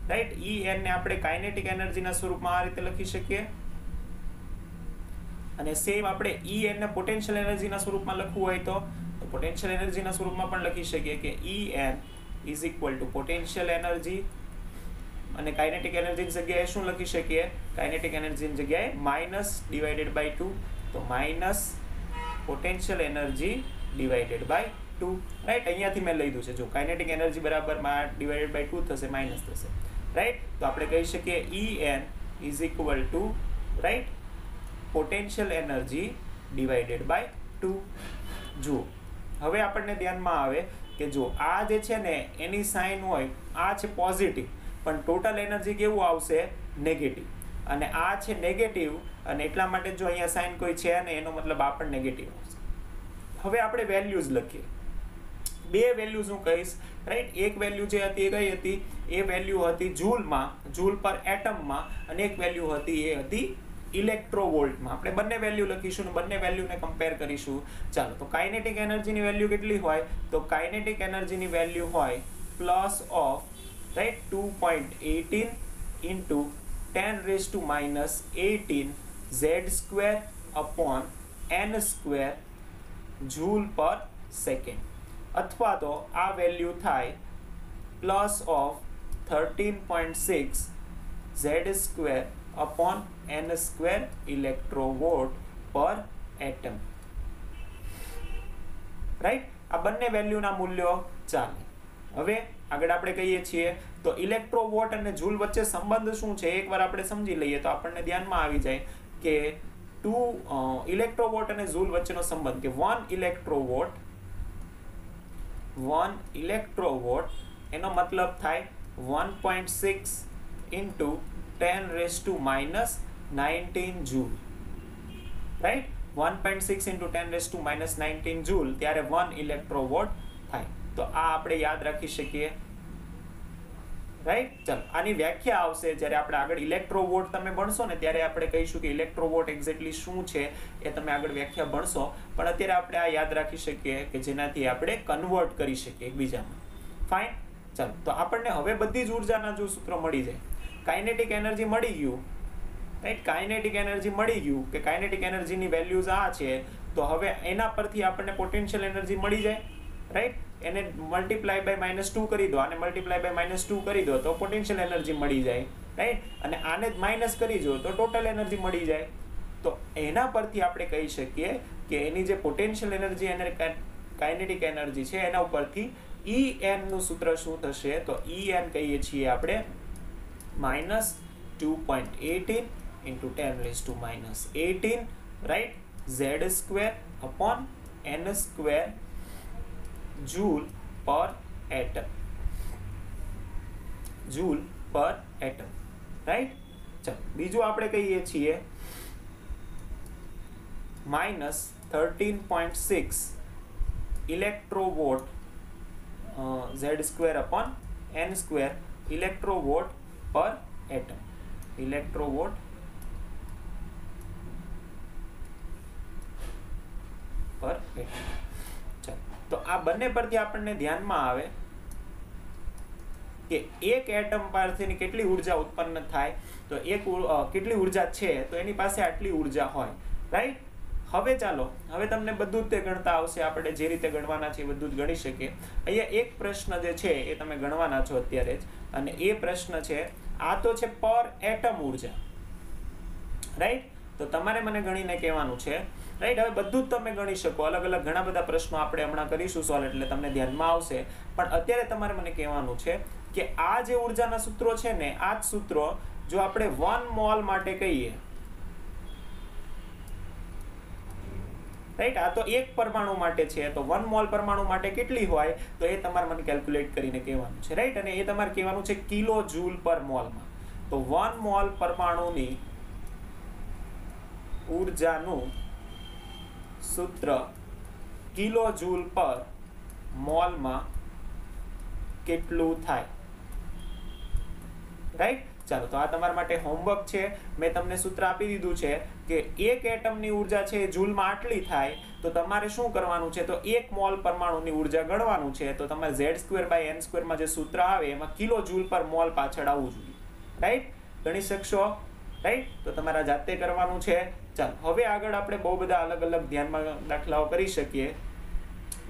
રાઈટ. En ને આપણે કાઇનેટિક એનર્જીના સ્વરૂપમાં આ રીતે લખી શકીએ અને સેમ આપણે En ને પોટેન્શિયલ એનર્જીના સ્વરૂપમાં લખવું હોય તો પોટેન્શિયલ એનર્જીના સ્વરૂપમાં પણ લખી શકીએ કે En is equal two potential energy અને કાઇનેટિક એનર્જીની જગ્યાએ શું લખી શકીએ કાઇનેટિક એનર્જીની જગ્યાએ -/2 તો minus potential energy divided by 2. Right. અહીંયાથી મેં લીધું છે જો કાઇનેટિક એનર્જી બરાબર /2 થશે માઇનસ થશે. રાઈટ. તો આપણે કહી શકીએ En is equal to right potential energy divided by 2. જુઓ હવે આપણને ધ્યાનમાં આવે કે જો આ જે છે ને એની સાઇન હોય આ છે પોઝિટિવ પણ ટોટલ એનર્જી કેવું આવશે નેગેટિવ અને આ છે નેગેટિવ અને એટલા માટે જો અહીંયા સાઇન કોઈ છે ને એનો મતલબ આ પણ નેગેટિવ આવશે. હવે આપણે વેલ્યુઝ લખીએ. બે વેલ્યુઝ હું કહીશ. રાઈટ. એક વેલ્યુ જે હતી એ કઈ હતી એ વેલ્યુ હતી જૂલમાં, જૂલ પર એટમમાં અને એક વેલ્યુ હતી એ હતી ઇલેક્ટ્રોવોલ્ટમાં. આપણે બંને વેલ્યુ લખીશું અને બંને વેલ્યુને કમ્પેર કરીશું. ચાલો તો કાઇનેટિક એનર્જીની વેલ્યુ કેટલી હોય તો કાઇનેટિક એનર્જીની વેલ્યુ હોય plus of right 2.18 into 10⁻⁻18 z² upon n² joule પર સેકન્ડ અથવા તો આ વેલ્યુ થાય plus of 13.6 z² upon n² ઇલેક્ટ્રોવોલ્ટ પર એટમ. રાઈટ. આ બંને વેલ્યુના મૂલ્યો ચાલે. હવે આગળ આપણે કહીએ છીએ તો ઇલેક્ટ્રોવોટ અને જૂલ વચ્ચે સંબંધ શું છે એકવાર આપણે સમજી લઈએ તો આપણને ધ્યાનમાં આવી જાય કે ઇલેક્ટ્રોવોટ અને જૂલ વચ્ચેનો સંબંધ કે 1 ઇલેક્ટ્રોવોટ એનો મતલબ થાય 1.6 into 10⁻⁻19 joule. Right. 1.6 into 10⁻⁻19 joule ત્યારે 1 ઇલેક્ટ્રોવોટ થાય. તો આ આપણે યાદ રાખી શકીએ. રાઈટ. ચાલો આની વ્યાખ્યા આવશે જ્યારે આપણે આગળ ઇલેક્ટ્રોવોટ તમે ભણશો ને ત્યારે આપણે કહીશું કે ઇલેક્ટ્રોવોટ એક્ઝેક્ટલી શું છે એ તમે આગળ વ્યાખ્યા ભણશો. પણ અત્યારે આપણે આ યાદ રાખી શકીએ કે જેનાથી આપણે કન્વર્ટ કરી શકીએ એકબીજામાં. ફાઇન. ચાલો તો આપણને હવે બધી જ ઉર્જાના જો સૂત્રો મળી જાય. કાઇનેટિક એનર્જી મળી ગયું. રાઈટ. કાઇનેટિક એનર્જી મળી ગયું કે કાઇનેટિક એનર્જીની વેલ્યુઝ આ છે. તો હવે એના પરથી આપણને પોટેન્શિયલ એનર્જી મળી જાય. રાઈટ. એને મલ્ટીપ્લાય બાય -2 કરી દો, આને મલ્ટીપ્લાય બાય -2 કરી દો તો પોટેન્શિયલ એનર્જી મળી જાય. રાઈટ. અને આને જ માઇનસ કરી દો તો ટોટલ એનર્જી મળી જાય. તો એના પરથી આપણે કહી શકીએ કે એની જે પોટેન્શિયલ એનર્જી અને કાઇનેટિક એનર્જી છે એના ઉપરથી En નું સૂત્ર શું થશે? તો En કહીએ છીએ આપણે -2.18 into 10⁻⁻18 right. Z² upon n² joule પર એટમ. જૂલ પર એટમ. રાઈટ. ચાલો બીજું આપણે કહીએ છીએ -13.6 ઇલેક્ટ્રોવોટ Z² upon n² ઇલેક્ટ્રોવોટ પર એટમ. ઇલેક્ટ્રોવોટ પર એટમ. તો આ બંને પરથી આપણને ધ્યાનમાં આવે કે એક એટમ પાસેની કેટલી ઉર્જા ઉત્પન્ન થાય. તો કેટલી ઉર્જા છે તો એની પાસે આટલી ઉર્જા હોય. રાઈટ. હવે ચાલો હવે તમને બધું જ તે ગણતા આવશે. આપણે જે રીતે ગણવાના છે એ બધું જ ગણી શકીએ. અહીંયા એક પ્રશ્ન જે છે એ તમે ગણવાના છો અત્યારે જ. અને એ પ્રશ્ન છે આ તો છે પર એટમ ઉર્જા. રાઈટ. તો તમારે મને ગણીને કહેવાનું છે. રાઈટ. હવે બધું જ તમે ગણી શકો. અલગ અલગ ઘણા બધા પ્રશ્નો આપણે હમણાં કરીશું સોલ્વ એટલે તમને ધ્યાનમાં આવશે. પણ અત્યારે તમારે મને કહેવાનું છે કે આ જે ઉર્જાના સૂત્રો છે ને આ જ સૂત્રો જો આપણે 1 મોલ માટે કહીએ. રાઈટ. આ તો એક પરમાણુ માટે છે તો 1 મોલ પરમાણુ માટે કેટલી હોય તો એ તમારે મને કેલ્ક્યુલેટ કરીને કહેવાનું છે. રાઈટ. અને એ તમારે કહેવાનું છે કિલો જૂલ પર મોલમાં. તો 1 મોલ પરમાણુની ઉર્જાનું સૂત્ર કિલો જૂલ પર મોલમાં કેટલું થાય. રાઈટ. ચાલો તો આ તમારા માટે હોમવર્ક છે. મેં તમને સૂત્ર આપી દીધું છે કે એક એટમની ઉર્જા છે જૂલમાં આટલી થાય. તો તમારે શું કરવાનું છે તો 1 મોલ પરમાણુની ઉર્જા ગણવાનું છે. તો તમારે Z²/n² માં જે સૂત્ર આવે એમાં કિલો જૂલ પર મોલ પાછળ આવવું જોઈએ. રાઈટ. ગણી શકશો. રાઈટ. તો તમારા જાતે કરવાનું છે. ચાલો હવે આગળ આપણે બહુ બધા અલગ અલગ ધ્યાનમાં દાખલાઓ કરી શકીએ.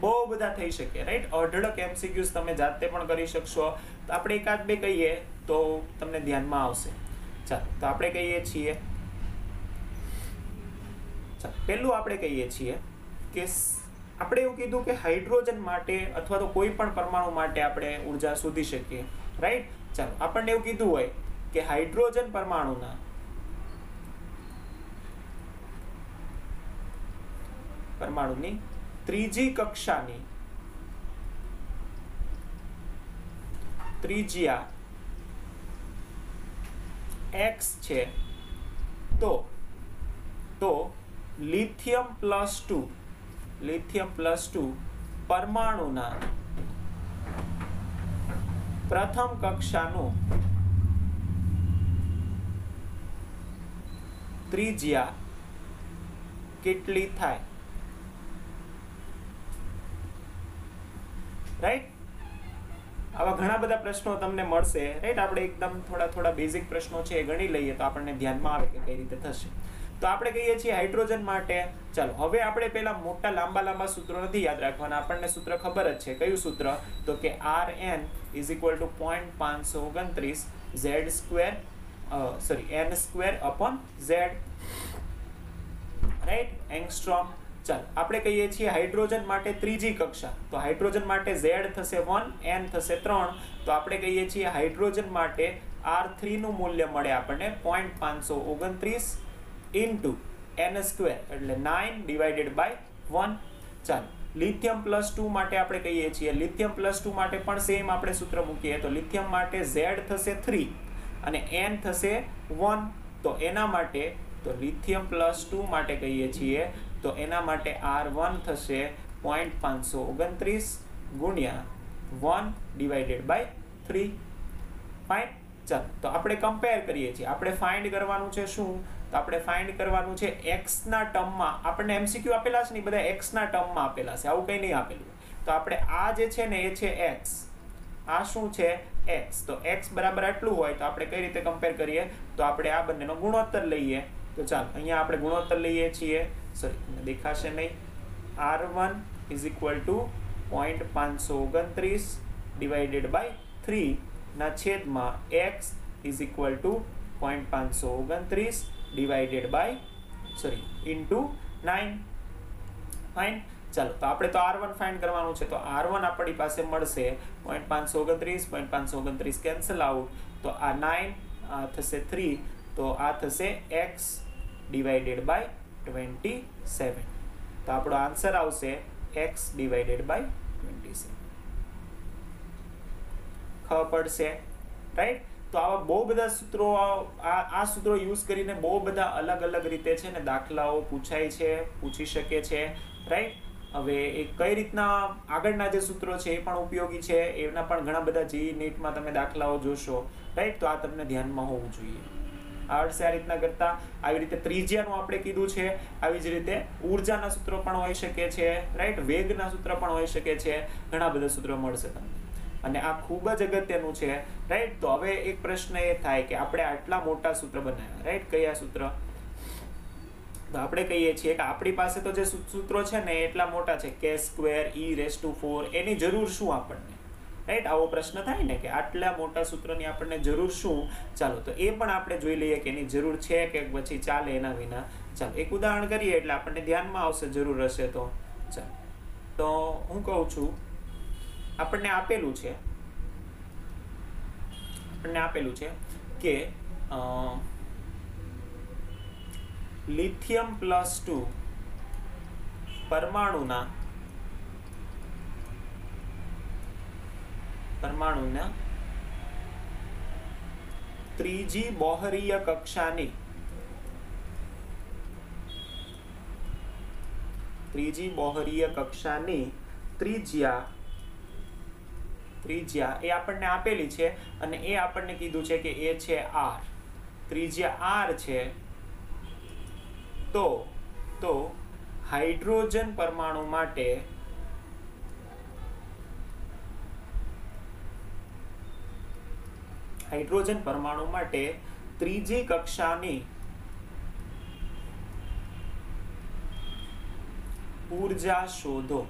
બહુ બધા થઈ શકે. રાઈટ. અઢળક MCQs તમે જાતે પણ કરી શકશો. તો આપણે એકાદ બે કહીએ તો તમને ધ્યાનમાં આવશે. ચાલો તો આપણે કહીએ છીએ પહેલું આપણે કહીએ છીએ કે આપણે એવું કીધું કે હાઇડ્રોજન માટે અથવા તો કોઈ પણ પરમાણુ માટે આપણે ઉર્જા શોધી શકીએ. રાઈટ. ચાલો આપણને એવું કીધું હોય કે હાઇડ્રોજન પરમાણુની ત્રીજી કક્ષાની ત્રિજ્યા x છે તો લિથિયમ પ્લસ 2 પરમાણુના પ્રથમ કક્ષાનું ત્રિજ્યા કેટલી થાય. રાઈટ. આવા ઘણા બધા પ્રશ્નો તમને મળશે. રાઈટ. આપણે એકદમ થોડા બેઝિક પ્રશ્નો છે એ ગણી લઈએ તો આપણને ધ્યાનમાં આવે કે કઈ રીતે થશે. તો આપણે કહીએ છીએ હાઇડ્રોજન માટે. ચાલો હવે આપણે પેલા મોટા લાંબા સૂત્રો નથી યાદ રાખવાના. આપણને સૂત્ર ખબર જ છે. કયું સૂત્ર? તો કે Rn = 0.529 n²/z. રાઈટ. એંગસ્ટ્રોમ. ચાલો આપણે કહીએ છીએ હાઇડ્રોજન માટે ત્રીજી કક્ષા. તો હાઇડ્રોજન માટે Z થશે 1, N થશે 3. તો આપણે કહીએ છીએ હાઇડ્રોજન માટે R3 નું મૂલ્ય મળે આપણને 0.529 into n² એટલે 9/1. ચાલો લિથિયમ +2 માટે આપણે કહીએ છીએ. લિથિયમ +2 માટે પણ સેમ આપણે સૂત્ર મૂકીએ. તો લિથિયમ માટે Z થશે 3 અને N થશે 1. તો એના માટે તો લિથિયમ +2 માટે કહીએ છીએ તો એના માટે R1 થશે 0.529 ગુણ્યા 1/3. ફાઇન. ચાલો તો આપણે કમ્પેર કરીએ છીએ. આપણે ફાઇન્ડ કરવાનું છે શું? તો આપણે ફાઇન્ડ કરવાનું છે x ના ટર્મમાં. આપણને MCQ આપેલા છે ને બધા x ના ટર્મમાં આપેલા છે, આવું કંઈ નહીં આપેલું. તો આપણે આ જે છે ને એ છે x, આ શું છે x. તો x બરાબર આટલું હોય તો આપણે કઈ રીતે કમ્પેર કરીએ? તો આપણે આ બંનેનો ગુણોત્તર લઈએ. તો ચાલો અહીંયા આપણે ગુણોત્તર લઈએ છીએ. સોરી, દેખાશે નહીં. R1 is equal to 0.529 divided by 3 ના છેદમાં x is equal to 0.529 divided by into 9. Fine. ચાલો તો આપણે તો R1 ફાઇન્ડ કરવાનું છે. તો R1 આપણી પાસે મળશે 0.529 કેન્સલ આઉટ. તો આ 9 થશે 3. તો આ થશે x ડિવાઇડેડ બાય 27. તો આપણો આન્સર આવશે x ડિવાઇડેડ બાય 27. ખબર પડશે, રાઈટ? તો આવા બહુ બધા સૂત્રો, આ સૂત્રો યુઝ કરીને બહુ બધા અલગ અલગ રીતે છે ને દાખલાઓ પૂછી શકે છે, રાઈટ? હવે એ કઈ રીતના આગળના જે સૂત્રો છે એ પણ ઉપયોગી છે, એના પણ ઘણા બધા JEE નીટમાં તમે દાખલાઓ જોશો, રાઈટ? તો આ તમને ધ્યાનમાં હોવું જોઈએ. આવડશે આ રીતના કરતા. આવી રીતે ત્રિજ્યાનું આપણે કીધું છે, આવી જ રીતે ઉર્જાના સૂત્રો પણ હોઈ શકે છે, રાઈટ? વેગના સૂત્ર પણ હોઈ શકે છે, ઘણા બધા સૂત્રો મળશે તમને. અને આ ખૂબ જ અગત્યનું છે, રાઈટ? તો હવે એક પ્રશ્ન એ થાય કે આપણે આટલા મોટા સૂત્ર બનાવ્યા, રાઈટ? કયા સૂત્ર? તો આપણે કહીએ છીએ કે આપણી પાસે તો જે સૂત્રો છે ને એટલા મોટા છે, k² e⁴ એની જરૂર શું આપણને, રાઈટ? આવો પ્રશ્ન થાય ને કે આટલા મોટા સૂત્રની આપણને જરૂર શું? ચાલો તો એ પણ આપણે જોઈ લઈએ કે એની જરૂર છે કે પછી ચાલે એના વિના. ચાલો એક ઉદાહરણ કરીએ એટલે આપણને ધ્યાનમાં આવશે, જરૂર હશે તો. ચાલો તો હું કહું છું, આપણને આપેલું છે કે લિથિયમ +2 પરમાણુના ત્રીજી બોહરીય કક્ષાની ત્રિજ્યા એ આપણને આપેલી છે અને એ આપણને કીધું છે કે એ છે r. ત્રિજ્યા r છે. તો હાઇડ્રોજન પરમાણુ માટે ત્રીજી કક્ષાની ઊર્જા શોધો.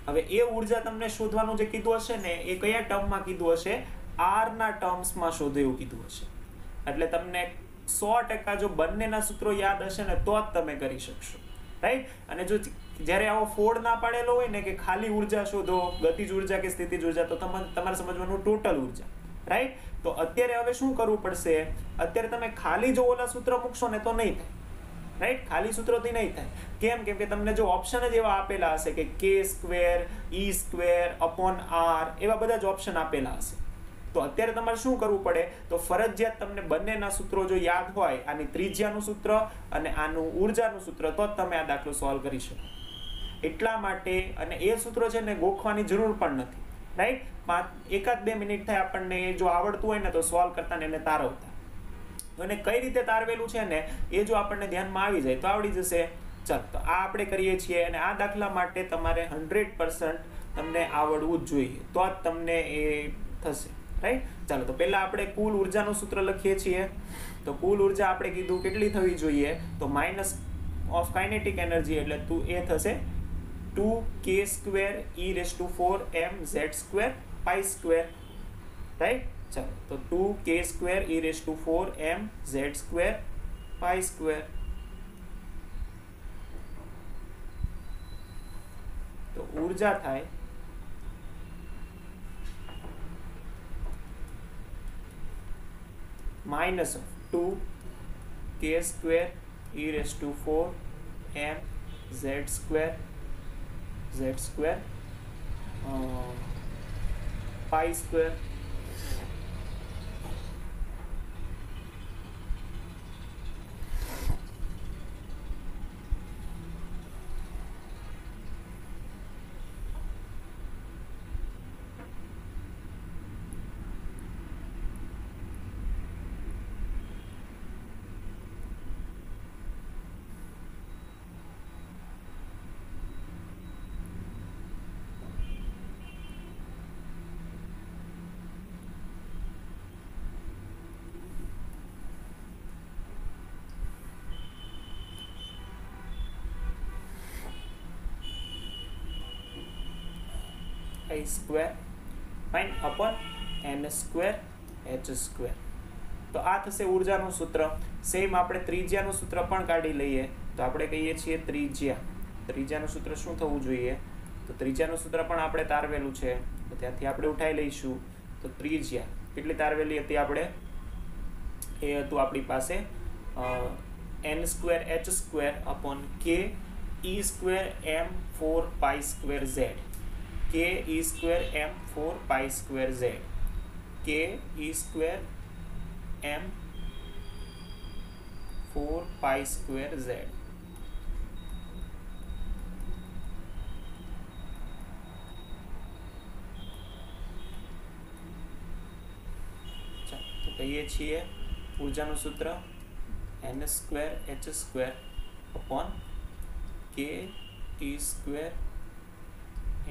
હવે એ ઊર્જા તમને શોધવાનું જે કીધું હશે ને એ કયા ટર્મમાં કીધું હશે? r ના ટર્મ્સમાં શોધો એવું કીધું હશે. એટલે તમને 100% જો બંનેના સૂત્રો યાદ હશે ને તો જ તમે કરી શકશો, રાઈટ? અને જો જ્યારે આવો ફોડ ના પાડેલો હોય ને કે ખાલી ઊર્જા શોધો, ગતિજ ઊર્જા કે સ્થિતિજ ઊર્જા, તો તમારે સમજવાનું ટોટલ ઊર્જા, રાઈટ? તો અત્યારે હવે શું કરવું પડશે? અત્યારે તમે ખાલી જો ઓલા સૂત્ર મૂકશો ને તો નહીં થાય, રાઈટ? ખાલી સૂત્રોથી નહીં થાય. કેમ કે તમને જો ઓપ્શન જ એવા આપેલા હશે કે k² e²/r એવા બધા જ ઓપ્શન આપેલા હશે. તો અત્યારે તમારે શું કરવું પડે? તો ફરજિયાત તમને બંનેના સૂત્રો જો યાદ હોય, આની ત્રિજ્યાનું સૂત્ર અને આનું ઊર્જાનું સૂત્ર, તો જ તમે આ દાખલો સોલ્વ કરી શકો. એટલા માટે, અને એ સૂત્રો છે ને ગોખવાની જરૂર પણ નથી, રાઈટ? 1-2 મિનિટ થાય આપણને જો આવડતું હોય ને તો સોલ્વ કરતા ને એને તારવતા. તો એને કઈ રીતે તારવેલું છે ને એ જો આપણને ધ્યાનમાં આવી જાય તો આવડી જશે. ચાલો તો આ આપણે કરીએ છીએ અને આ દાખલા માટે તમારે 100% તમને આવડવું જ જોઈએ, તો જ તમને એ થશે, રાઈટ? ચાલો તો પહેલા આપણે કુલ ઊર્જાનું સૂત્ર લખીએ છીએ. તો કુલ ઊર્જા આપણે કીધું કેટલી થવી જોઈએ? તો માઇનસ ઓફ કાઇનેટિક એનર્જી એટલે એ થશે 2k² e⁴mz²π², રાઈટ? ચાલો તો 2k² e⁴mz²π². તો ઊર્જા થાય minus of 2k² e⁴mz² π². I square fine upon n square h square. તો આ થશે ઉર્જાનું સૂત્ર. સેમ આપણે ત્રિજ્યાનું સૂત્ર પણ કાઢી લઈએ. તો આપણે કહીએ છીએ ત્રિજ્યાનું સૂત્ર શું થવું જોઈએ? તો ત્રિજ્યાનું સૂત્ર પણ આપણે તારવેલું છે, તો ત્યાંથી આપણે ઉઠાઈ લઈશું. તો ત્રિજ્યા કેટલી તારવેલી હતી આપણે? એ હતું આપણી પાસે n square h square upon k e square m 4 pi square z. k e square m 4 pi square z. k e square m 4 pi square z. તો કહીએ છીએ ઉર્જાનું સૂત્ર n square h square upon k e square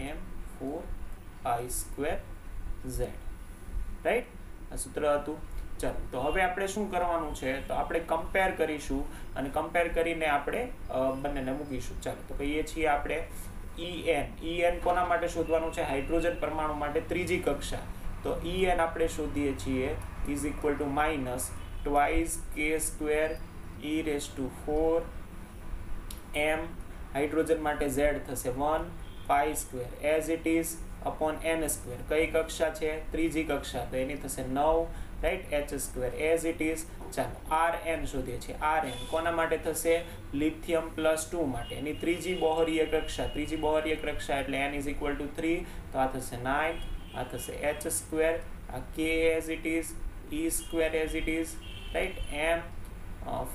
m 4 pi square z. Right, આ સૂત્ર હતું. ચાલો, તો હવે આપણે શું કરવાનું છે? તો આપણે કમ્પેર કરીશું અને કમ્પેર કરીને આપણે બંનેને મૂકીશું. ચાલો, તો કહીએ છીએ આપણે En કોના માટે શોધવાનું છે? હાઇડ્રોજન પરમાણુ માટે ત્રીજી કક્ષા. તો En આપણે શોધીએ છીએ is equal to minus twice k square e raise to 4 m. Hydrogen માટે z થશે 1 pi square as it is upon n square. કઈ કક્ષા છે? ત્રીજી કક્ષા, તો એની થશે 9. Right, h square as it is. ચાલો, Rn શોધીએ છીએ. Rn કોના માટે થશે? લિથિયમ +2 માટે. એની ત્રીજી બહોરીય કક્ષા એટલે n ઇઝ ઇક્વલ ટુ 3. તો આ થશે 9, આ થશે h સ્ક્વેર, આ k as it is, e square as it is. Right, m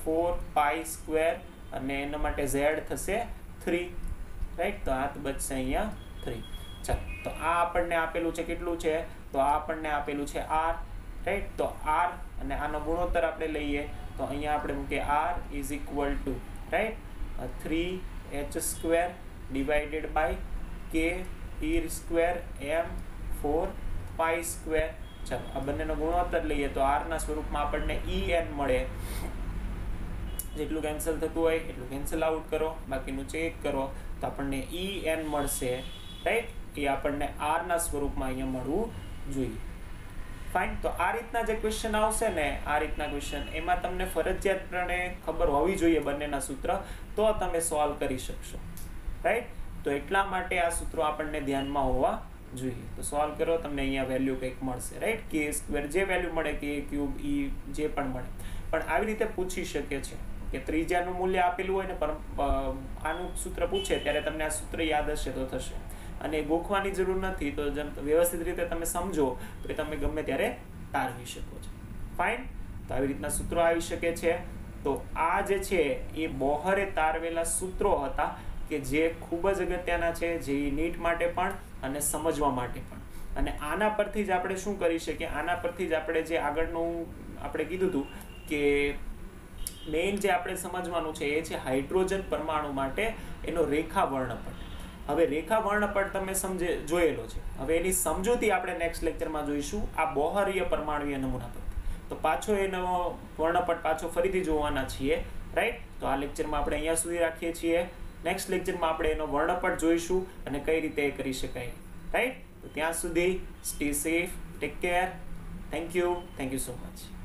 4 pi square અને એના માટે z થશે 3. રાઈટ, તો આ બચશે અહીંયા 3. ચાલો, તો આ આપણને આપેલું છે કેટલું છે? તો આ આપણને આપેલું છે r. રાઈટ, તો r અને આનો ગુણોત્તર આપણે લઈએ તો અહીંયા આપણે મૂકીએ r is equal to right 3h square divided by k e square m 4 pi square. ચાલો, આ બંનેનો ગુણોત્તર લઈએ તો r ના સ્વરૂપમાં આપણને en મળે. જેટલું કેન્સલ થતું હોય એટલું કેન્સલ આઉટ કરો, બાકીનું ચેક કરો તો આપણને en મળશે. રાઈટ, એ આપણને r ના સ્વરૂપમાં અહીંયા મળવું જોઈએ. ફાઇન, તો આ રીતના જે ક્વેશ્ચન આવશે ને, આ રીતના ક્વેશ્ચન એમાં તમને ફરજિયાતપણે ખબર હોવી જોઈએ બંનેના સૂત્ર, તો તમે સોલ્વ કરી શકશો. રાઈટ, તો એટલા માટે આ સૂત્રો આપણને ધ્યાનમાં હોવા જોઈએ. તો સોલ્વ કરો, તમને અહીંયા વેલ્યુ કંઈક મળશે. રાઈટ, કે સ્ક્વેર જે વેલ્યુ મળે, કે ક્યુબ ઈ જે પણ મળે. પણ આવી રીતે પૂછી શકે છે કે ત્રિજ્યાનું મૂલ્ય આપેલું હોય ને આનું સૂત્ર પૂછે ત્યારે તમને આ સૂત્ર યાદ હશે તો થશે, અને ગોખવાની જરૂર નથી. તો વ્યવસ્થિત રીતે તમે સમજો તો એ તમે ગમે ત્યારે તારવી શકો છો. ફાઇન, તો આવી રીતના સૂત્રો આવી શકે છે. તો આ જે છે એ બોહરે તારવેલા સૂત્રો હતા કે જે ખૂબ જ અગત્યના છે, જે નીટ માટે પણ અને સમજવા માટે પણ. અને આના પરથી જ આપણે શું કરી શકીએ? આના પરથી જ આપણે જે આગળનું આપણે કીધું હતું કે મેઇન જે આપણે સમજવાનું છે એ છે હાઇડ્રોજન પરમાણુ માટે એનો રેખા વર્ણપટ. હવે રેખા વર્ણપટ તમે જોયેલો છે. હવે એની સમજૂતી આપણે નેક્સ્ટ લેક્ચરમાં જોઈશું આ બોહરીય પરમાણુય નમૂના પરથી. તો પાછો એનો વર્ણપટ પાછો ફરીથી જોવાના છીએ. રાઈટ, તો આ લેક્ચરમાં આપણે અહીંયા સુધી રાખીએ છીએ. નેક્સ્ટ લેક્ચરમાં આપણે એનો વર્ણપટ જોઈશું અને કઈ રીતે એ કરી શકાય. રાઈટ, તો ત્યાં સુધી stay safe, take care. Thank you so much.